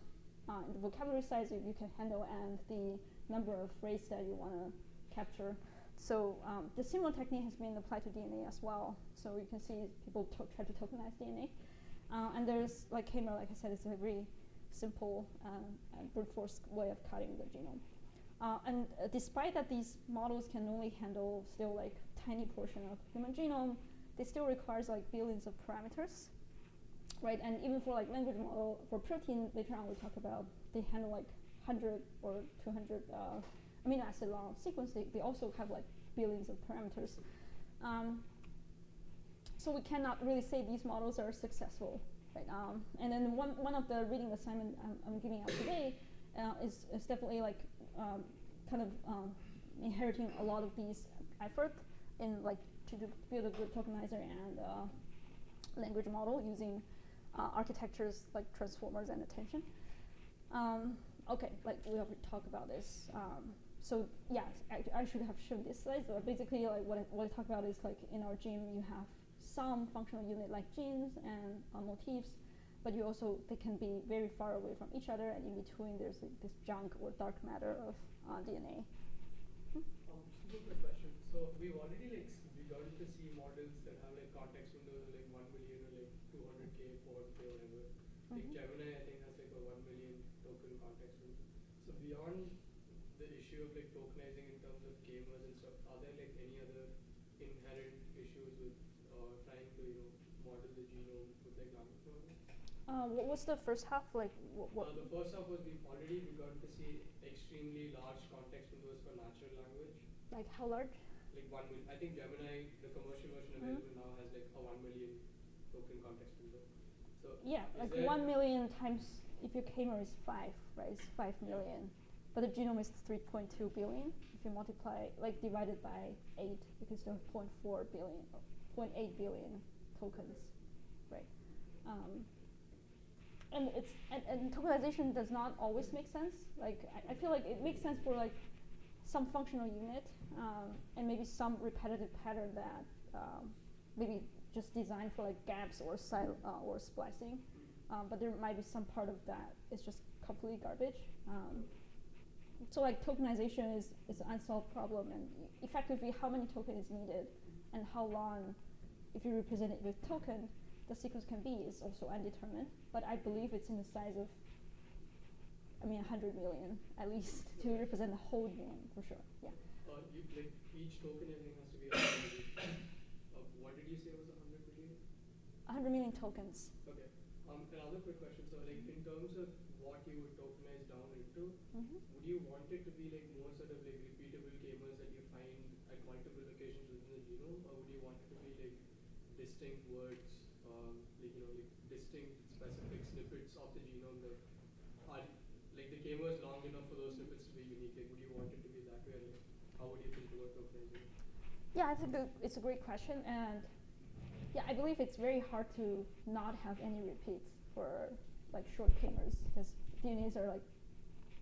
the vocabulary size you can handle and the number of phrases that you want to capture. So the similar technique has been applied to DNA as well. So you can see people try to tokenize DNA. And there's like KMER, like I said, it's a very simple brute force way of cutting the genome. And despite that these models can only handle still like tiny portion of human genome, they still requires like billions of parameters, right? And even for like language model, for protein, later on we'll talk about, they handle like 100 or 200 amino acid long sequence. They also have like billions of parameters. So we cannot really say these models are successful, right? And then one of the reading assignment I'm giving out today is definitely like kind of inheriting a lot of these effort in like to build a good tokenizer and language model using architectures like transformers and attention. Okay, like we already talked about this. So yes, I should have shown this slide. So basically, like what I talk about is like in our gene you have some functional unit like genes and motifs, but they can be very far away from each other, and in between there's like this junk or dark matter of DNA. Super question. So we've already like begun to see models that have like context windows of like 1 million or like 200K, 4K, whatever. Like Gemini, I think has like a 1 million token context window. So beyond the issue of like tokenizing in terms of KMERs and stuff, are there like any other inherent issues with trying to model the genome with like language models? What was the first half like? What? The first half was we've already begun to see extremely large context windows for natural language. Like how large? Like 1 million. I think Gemini, the commercial version available now, has like a 1 million token context window. So yeah, like 1 million times, if your KMER is 5, right, it's 5 million. But the genome is 3.2 billion. If you multiply, like divided by 8, you can still have 0.4 billion, 0.8 billion tokens, right? And tokenization does not always make sense. Like I feel like it makes sense for like some functional unit and maybe some repetitive pattern that maybe just designed for like gaps or or splicing. But there might be some part of that is just completely garbage. So like tokenization is an unsolved problem, and effectively how many tokens is needed and how long, if you represent it with token, the sequence can be is also undetermined. But I believe it's in the size of, 100 million at least to represent the whole genome for sure. Yeah. Like each token I think has to be 100 million. What did you say was 100 million? 100 million tokens. Okay. Another quick question. So like in terms of what you would tokenize down into, would you want it to be like more sort of like repeatable KMERs that you find at multiple locations within the genome, or would you want it to be like distinct words, like distinct specific snippets of the genome that are like the KMER is long enough for those snippets to be unique? Like, would you want it to be that way, or like, how would you think about tokenizing? Yeah, I think it's a great question, and yeah, I believe it's very hard to not have any repeats for like short KMERs, because DNAs are like,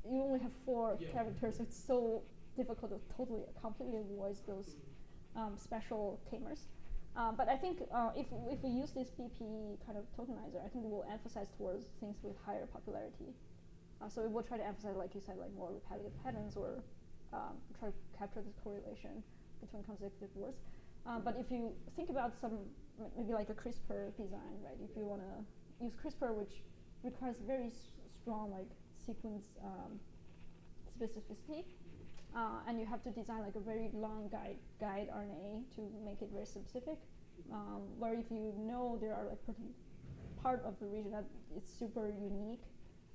you only have 4 characters, so it's so difficult to completely avoid those special KMERs. But I think if we use this BPE kind of tokenizer, I think we will emphasize towards things with higher popularity. So we will try to emphasize, like you said, like more repetitive patterns, or try to capture this correlation between consecutive words. But if you think about maybe like a CRISPR design, right? If you want to use CRISPR, which requires very strong like sequence specificity, and you have to design like a very long guide RNA to make it very specific. Where if you know there are like part of the region that is super unique,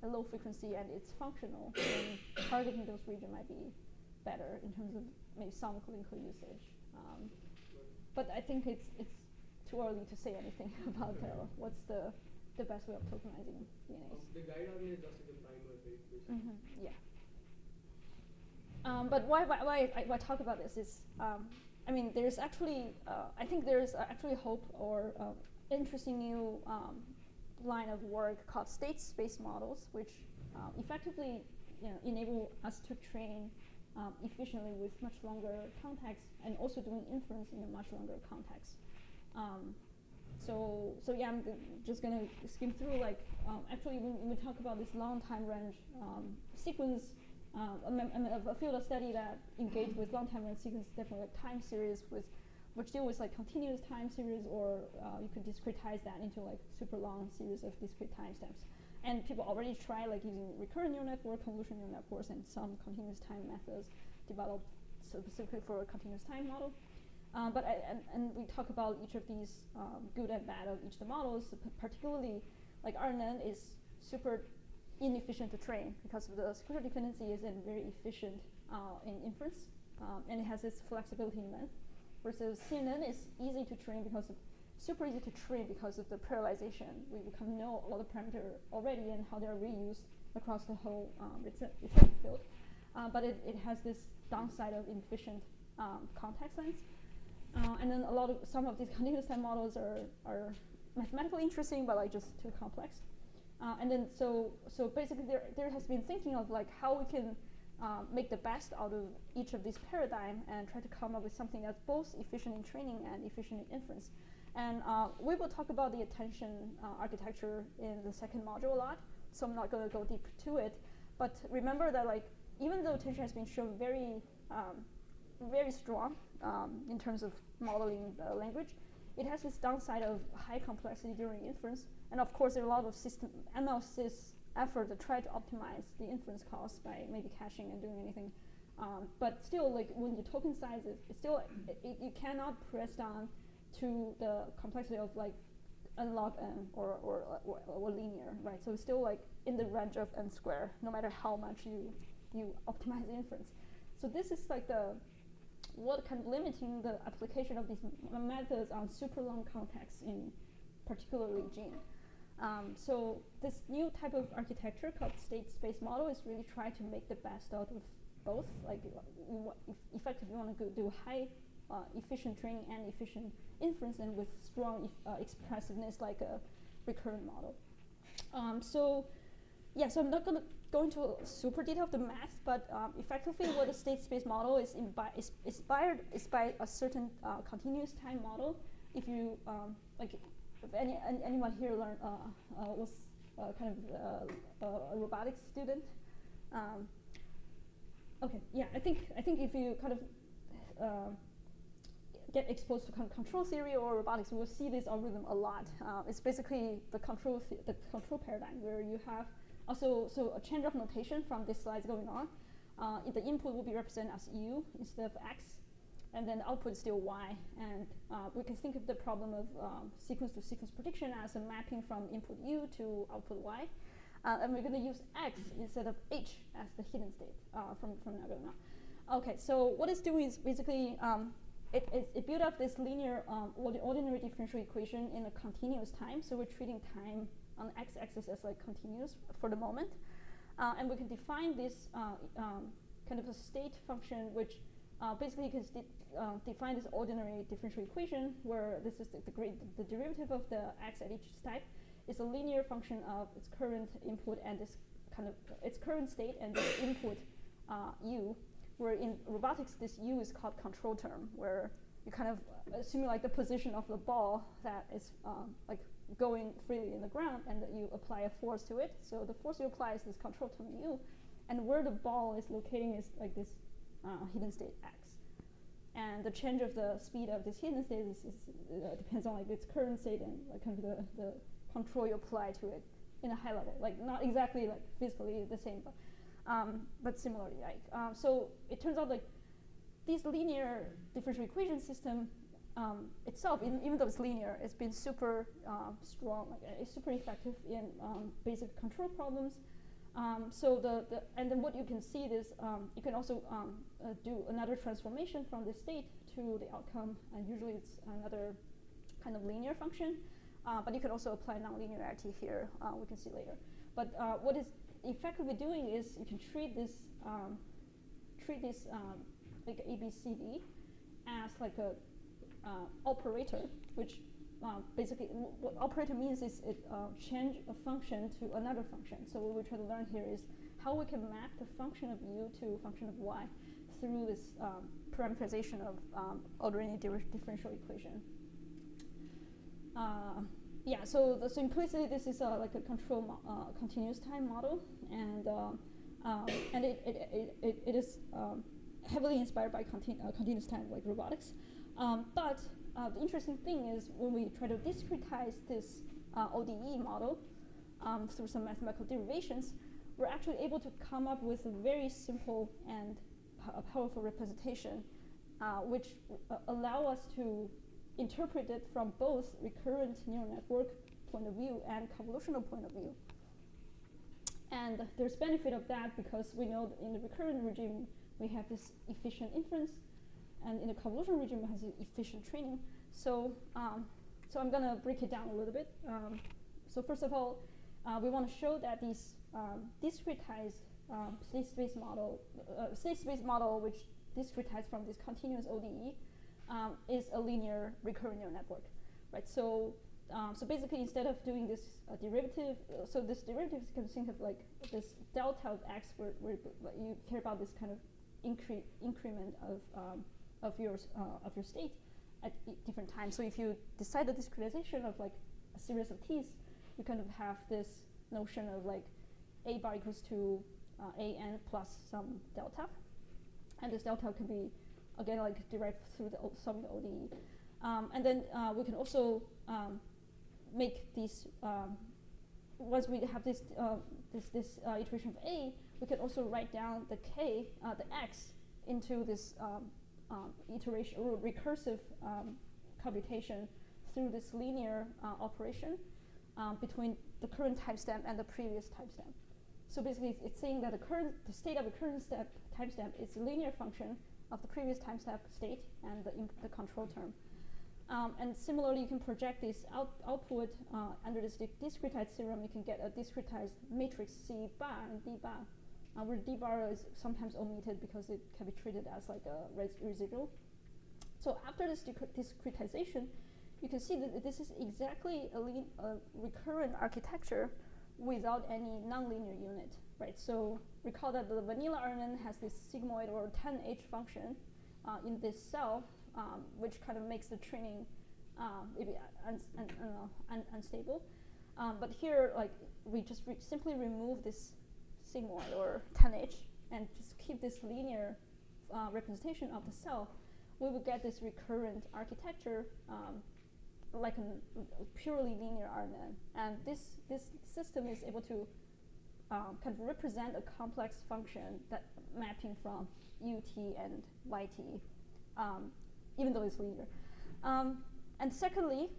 a low frequency, and it's functional, then targeting those regions might be better in terms of maybe some clinical usage. But I think it's too early to say anything about what's the best way of tokenizing DNAs. The guide RNA is just like the primer, right? Yeah. But why I talk about this is, there's actually, I think there's actually hope or interesting new line of work called state space models, which effectively enable us to train efficiently with much longer context, and also doing inference in a much longer context. So yeah, I'm just gonna skim through like actually when we talk about this long time range sequence, a field of study that engage with long time range sequence, definitely like time series which deal with like continuous time series, or you could discretize that into like super long series of discrete timestamps. And people already try like using recurrent neural network, convolutional neural networks, and some continuous time methods developed specifically for a continuous time model. And we talk about each of these good and bad of each of the models. Particularly, like RNN is super inefficient to train because of the square dependency isn't very efficient in inference, and it has this flexibility in length. Versus CNN is easy to train because of super easy to train because of the parallelization. We kind of know all the parameters already and how they are reused across the whole research field. But it has this downside of inefficient context length. And then some of these continuous time models are mathematically interesting, but like just too complex. And then so basically there has been thinking of like how we can make the best out of each of these paradigm and try to come up with something that's both efficient in training and efficient in inference. And we will talk about the attention architecture in the second module a lot, so I'm not going to go deep to it. But remember that like even though attention has been shown very strong in terms of modeling the language, it has this downside of high complexity during inference. And of course, there are a lot of MLSys effort to try to optimize the inference cost by maybe caching and doing anything. But still, like when you token size it's still you cannot press down to the complexity of like n log n or linear, right? So it's still like in the range of n squared, no matter how much you optimize the inference. So this is like what kind of limiting the application of these methods on super long contexts in particularly gene. So this new type of architecture called state space model is really trying to make the best out of both. Like effectively you want to do high efficient training and efficient inference, and with strong expressiveness like a recurrent model. So I'm not going to go into super detail of the math, but effectively what a state space model is inspired is by a certain continuous time model. If you like, if anyone here was kind of a robotics student, okay, yeah, I think if you kind of get exposed to kind of control theory or robotics, we will see this algorithm a lot. It's basically the control paradigm where you have also a change of notation from this slide going on. The input will be represented as u instead of x, and then the output is still y. And we can think of the problem of sequence-to-sequence prediction as a mapping from input u to output y. And we're going to use x instead of h as the hidden state from now going on. Okay, so what it's doing is basically it built up this linear ordinary differential equation in a continuous time. So we're treating time on the x-axis as like continuous for the moment. And we can define this kind of a state function, which basically can define this ordinary differential equation where this is the derivative of the x at each type is a linear function of its current input and this kind of its current state and this input u, where in robotics this u is called control term, where you kind of assume like the position of the ball that is like going freely in the ground, and that you apply a force to it. So the force you apply is this control term u, and where the ball is locating is like this hidden state x. And the change of the speed of this hidden state depends on like its current state and like kind of the control you apply to it in a high level, like not exactly like physically the same, but similarly, right? So it turns out like this linear differential equation system itself, even though it's linear, it's been super strong, like it's super effective in basic control problems. And then what you can see is you can also do another transformation from the state to the outcome, and usually it's another kind of linear function. But you can also apply nonlinearity here. We can see later. But what is effectively doing is you can treat this like ABCD as like a operator, which basically what operator means is it change a function to another function. So what we try to learn here is how we can map the function of u to a function of y through this parameterization of ordinary differential equation. yeah, so implicitly this is like a continuous time model, and it is heavily inspired by continuous time, like robotics. But the interesting thing is when we try to discretize this ODE model through some mathematical derivations, we're actually able to come up with a very simple and powerful representation, which allow us to interpret it from both recurrent neural network point of view and convolutional point of view. And there's benefit of that because we know that in the recurrent regime we have this efficient inference, and in the convolutional regime it has efficient training. So, so I'm gonna break it down a little bit. So first of all, we want to show that these discretized state space model which discretized from this continuous ODE is a linear recurrent neural network, right? So, so basically, instead of doing this derivative, so this derivative you can think of like this delta of x, where you care about this kind of increment of your state at different times. So if you decide the discretization of like a series of t's, you kind of have this notion of like a bar equals to an plus some delta, and this delta can be again like derived through the sum of the ODE, and then we can also make these once we have this iteration of a, we can also write down the k, the x, into this iteration or recursive computation through this linear operation between the current timestamp and the previous timestamp. So basically, it's saying that the state of the current timestamp is a linear function of the previous timestamp state and the control term. And similarly, you can project this output under this discretized theorem. You can get a discretized matrix C bar and D bar, where D bar is sometimes omitted because it can be treated as like a residual. So after this discretization, you can see that this is exactly a recurrent architecture without any nonlinear unit, right? So recall that the vanilla RNN has this sigmoid or 10H function in this cell, which kind of makes the training maybe unstable. But here, like, we just simply remove this sigmoid or 10H and just keep this linear representation of the cell. We will get this recurrent architecture like a purely linear RNN. And this system is able to kind of represent a complex function that mapping from UT and YT, even though it's linear. And secondly,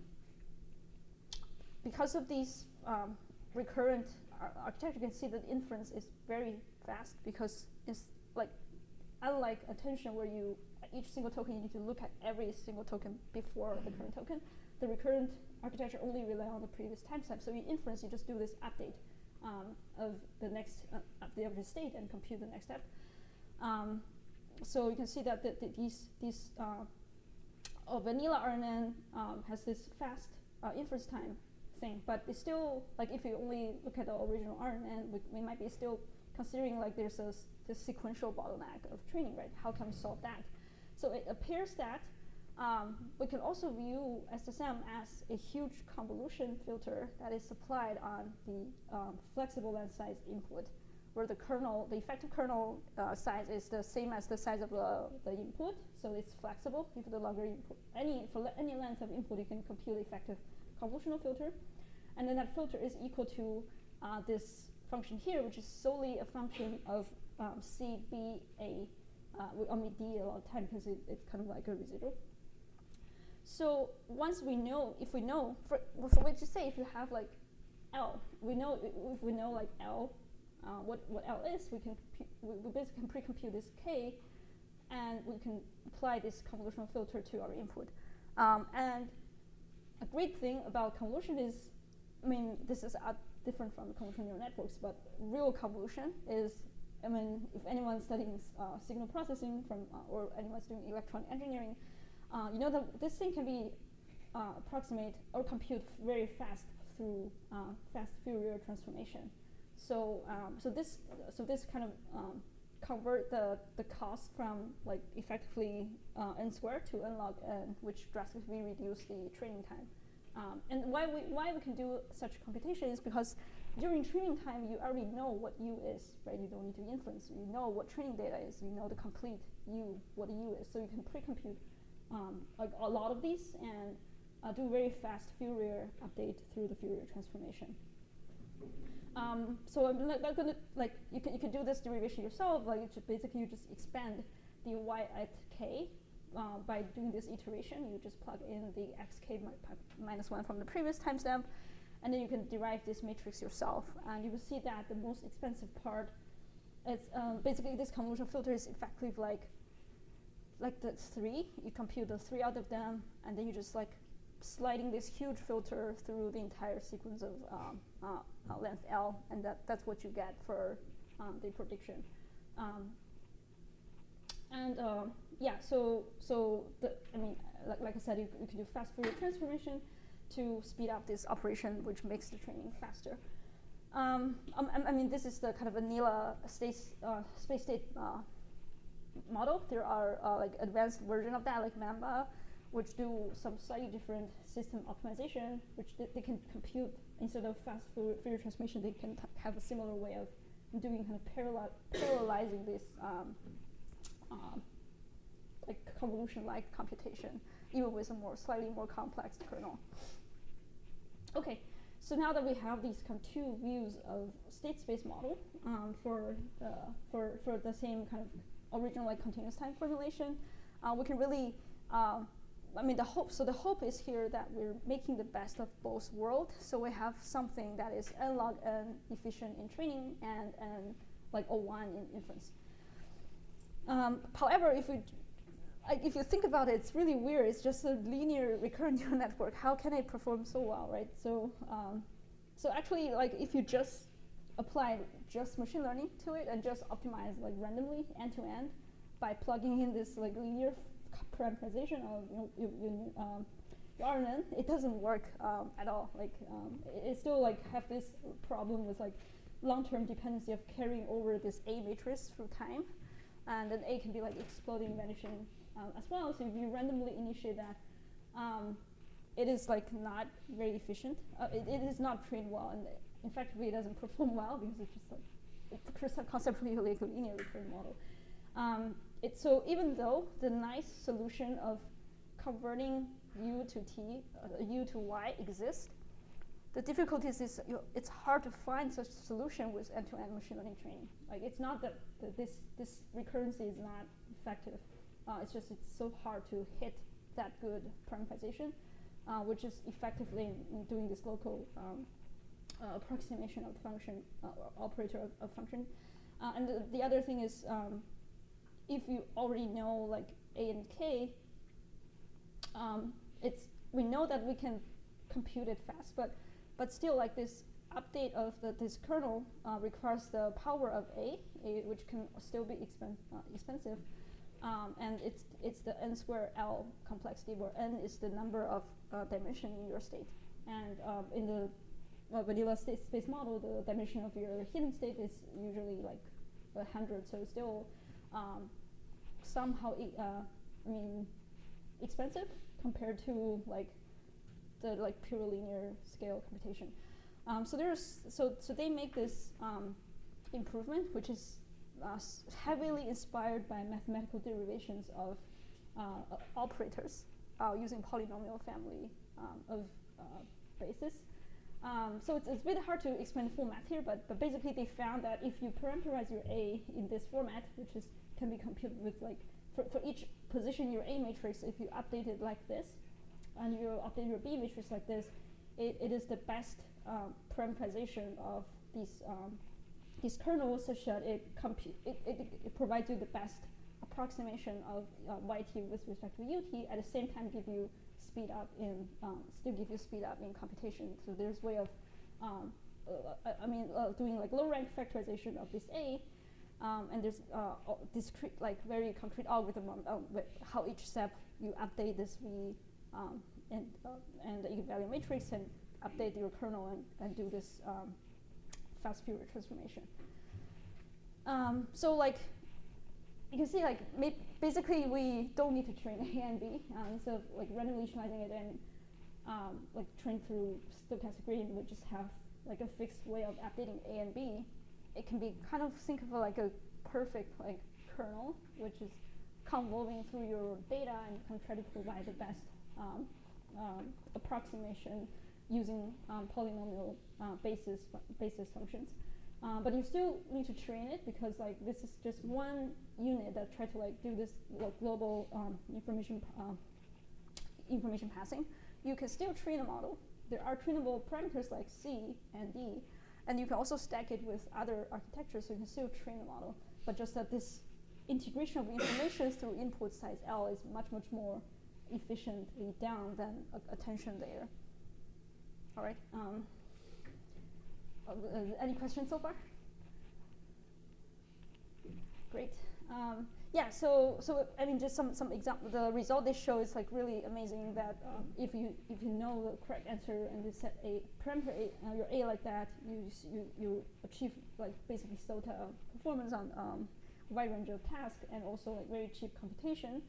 because of these recurrent architecture, you can see that inference is very fast because it's like, unlike attention where each single token you need to look at every single token before the current token, the recurrent architecture only rely on the previous timestamp. So in inference, you just do this update of the next update of the state and compute the next step. So you can see that these vanilla RNN has this fast inference time thing, but it's still, like, if you only look at the original RNN, we might be still considering like there's this sequential bottleneck of training, right? How can we solve that? So it appears that we can also view SSM as a huge convolution filter that is applied on the flexible length size input, where the effective kernel size is the same as the size of the input, so it's flexible. If the longer input, for any length of input, you can compute the effective convolutional filter, and then that filter is equal to this function here, which is solely a function of C, B, A. We omit D a lot of time because it's kind of like a residual. So once we know, if we know, for which to say, if you have like L, we know if we know like L, what L is, we basically can pre-compute this K, and we can apply this convolutional filter to our input. And a great thing about convolution is, I mean, this is different from convolutional neural networks, but real convolution is, I mean, if anyone's studying signal processing or anyone's doing electronic engineering, you know that this thing can be approximate or compute very fast through fast Fourier transformation. So this kind of convert the cost from like effectively n squared to n log n, which drastically reduce the training time. And why we can do such computation is because during training time, you already know what U is, right? You don't need to inference. You know what training data is. You know the complete U, what U is. So you can pre-compute like a lot of these and do very fast Fourier update through the Fourier transformation. So I'm not gonna you can do this derivation yourself. Like basically you just expand the y at k by doing this iteration. You just plug in the xk minus 1 from the previous timestamp, and then you can derive this matrix yourself. And you will see that the most expensive part is basically this convolutional filter is effective like the 3. You compute the 3 out of them, and then you just sliding this huge filter through the entire sequence of length L, and that's what you get for the prediction. Yeah, so like I said, you can do fast Fourier transformation to speed up this operation, which makes the training faster. I mean, this is the kind of vanilla space state model. There are like advanced version of that, like Mamba, which do some slightly different system optimization, which they can compute instead of fast Fourier transformation. They can have a similar way of doing kind of parallelizing this like convolution-like computation, even with a slightly more complex kernel. Okay, so now that we have these kind of two views of state space model for the same kind of original like continuous time formulation, we can really the hope is here that we're making the best of both worlds. So we have something that is n log n efficient in training and like O1 in inference. However, if you think about it, it's really weird. It's just a linear recurrent neural network. How can it perform so well, right? So actually, like if you just apply just machine learning to it and just optimize like randomly end to end by plugging in this like linear parameterization of your RNN, it doesn't work at all. Like it still like have this problem with like long-term dependency of carrying over this A matrix through time, and then A can be like exploding, vanishing as well. So if you randomly initiate that, it is like not very efficient. It is not trained well, and in fact, it doesn't perform well because it's just like it's conceptually like a linear recurrent model. So even though the nice solution of converting U to T, U to Y exists, the difficulty is it's hard to find such a solution with end-to-end machine learning training. Like it's not that this recurrency is not effective. It's just it's so hard to hit that good parameterization, which is effectively in doing this local approximation of the function operator of function. And the other thing is, if you already know like A and K, we know that we can compute it fast, but still like this update of this kernel requires the power of A, which can still be expensive, and it's the n square L complexity, where n is the number of dimension in your state, and in the vanilla state space model, the dimension of your hidden state is usually like 100, so it's still somehow expensive compared to like the pure linear scale computation. So they make this improvement, which is heavily inspired by mathematical derivations of operators using polynomial family of bases. So it's a bit hard to explain the full math here, but basically they found that if you parameterize your A in this format, which can be computed with like for each position in your A matrix, if you update it like this, and you update your B matrix like this, it is the best parameterization of these kernels, such that it provides you the best approximation of YT with respect to UT, at the same time give you speed up in computation. So there's way of doing like low rank factorization of this A, and there's discrete, like very concrete algorithm on with how each step you update this V and the eigenvalue matrix and update your kernel and do this fast Fourier transformation. So like you can see, like basically we don't need to train A and B instead of like randomly initializing it like trained through stochastic gradient, would just have like a fixed way of updating A and B. It can be kind of think of like a perfect like kernel, which is convolving through your data and kind of try to provide the best approximation using polynomial basis functions. But you still need to train it, because like this is just one unit that try to like do this like global information passing. You can still train a model. There are trainable parameters like C and D, and you can also stack it with other architectures, so you can still train a model. But just that this integration of information through input size L is much more efficiently done than attention layer. All right. Any questions so far? Great. Yeah. So I mean, just some example. The result they show is like really amazing. That if you know the correct answer and you set a parameter A, your A like that, you achieve like basically SOTA performance on a wide range of tasks, and also like very cheap computation.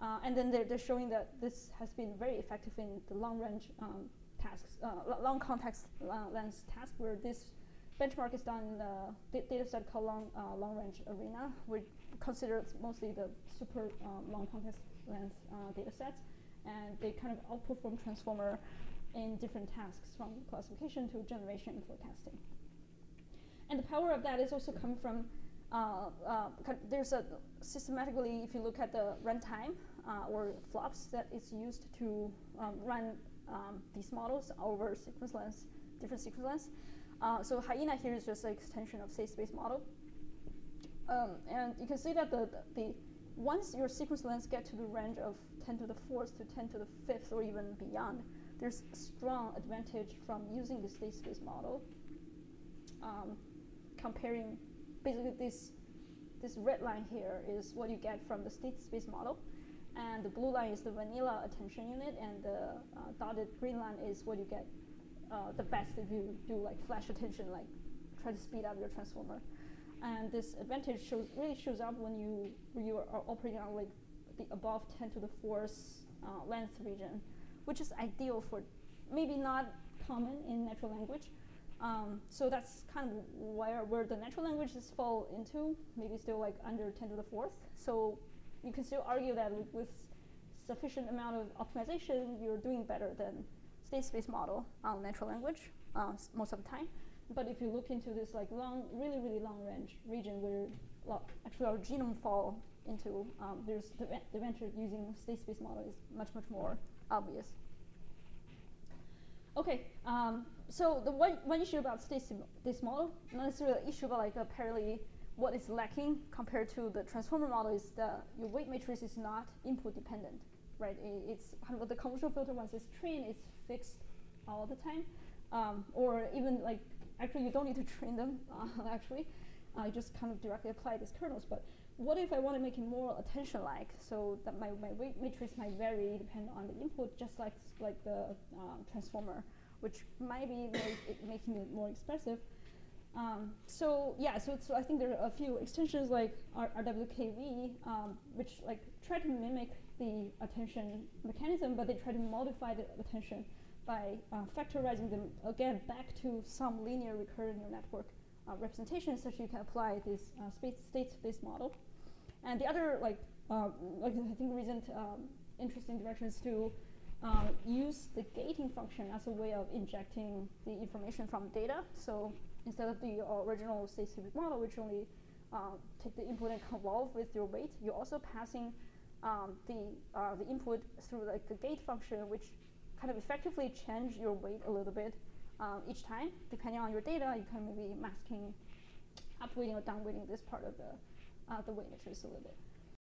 And then they're showing that this has been very effective in the long range tasks, long context length task, where this benchmark is done in the data set called long range arena, which considers mostly the super long context length data sets, and they kind of outperform transformer in different tasks, from classification to generation and forecasting. And the power of that is also coming from there's a systematically, if you look at the runtime or flops that is used to run these models over sequence lengths, different sequence lengths. So hyena here is just an extension of state space model. And you can see that the once your sequence lengths get to the range of 10 to the 4th to 10 to the 5th or even beyond, there's a strong advantage from using the state space model, comparing basically this red line here is what you get from the state space model, and the blue line is the vanilla attention unit, and the dotted green line is what you get the best if you do like flash attention, like try to speed up your transformer. And this advantage really shows up when you are operating on like the above 10 to the 4th length region, which is ideal for, maybe not common in natural language. So that's kind of where the natural languages fall into, maybe still like under 10 to the 4th. So you can still argue that with sufficient amount of optimization, you're doing better than state space model on natural language most of the time. But if you look into this like really long range region where actually our genome fall into, there's the advantage of using state space model is much more obvious. Okay, so the one issue about state space model, not necessarily an issue, but like apparently what is lacking compared to the transformer model is that your weight matrix is not input dependent, right? It's kind of the convolutional filter, once it's trained, it's fixed all the time, or even like actually you don't need to train them. Actually, I just kind of directly apply these kernels. But what if I want to make it more attention-like, so that my weight matrix might vary depending on the input, just like the transformer, which might be making it more expressive. So I think there are a few extensions like RWKV, which like try to mimic the attention mechanism, but they try to modify the attention by factorizing them again back to some linear recurrent neural network representation, such you can apply this state space model. And the other like I think recent interesting direction is to use the gating function as a way of injecting the information from data. So instead of the original state space model, which only take the input and convolve with your weight, you're also passing the input through like the gate function, which kind of effectively change your weight a little bit each time, depending on your data. You can maybe masking upweighting or downweighting this part of the weight matrix a little bit.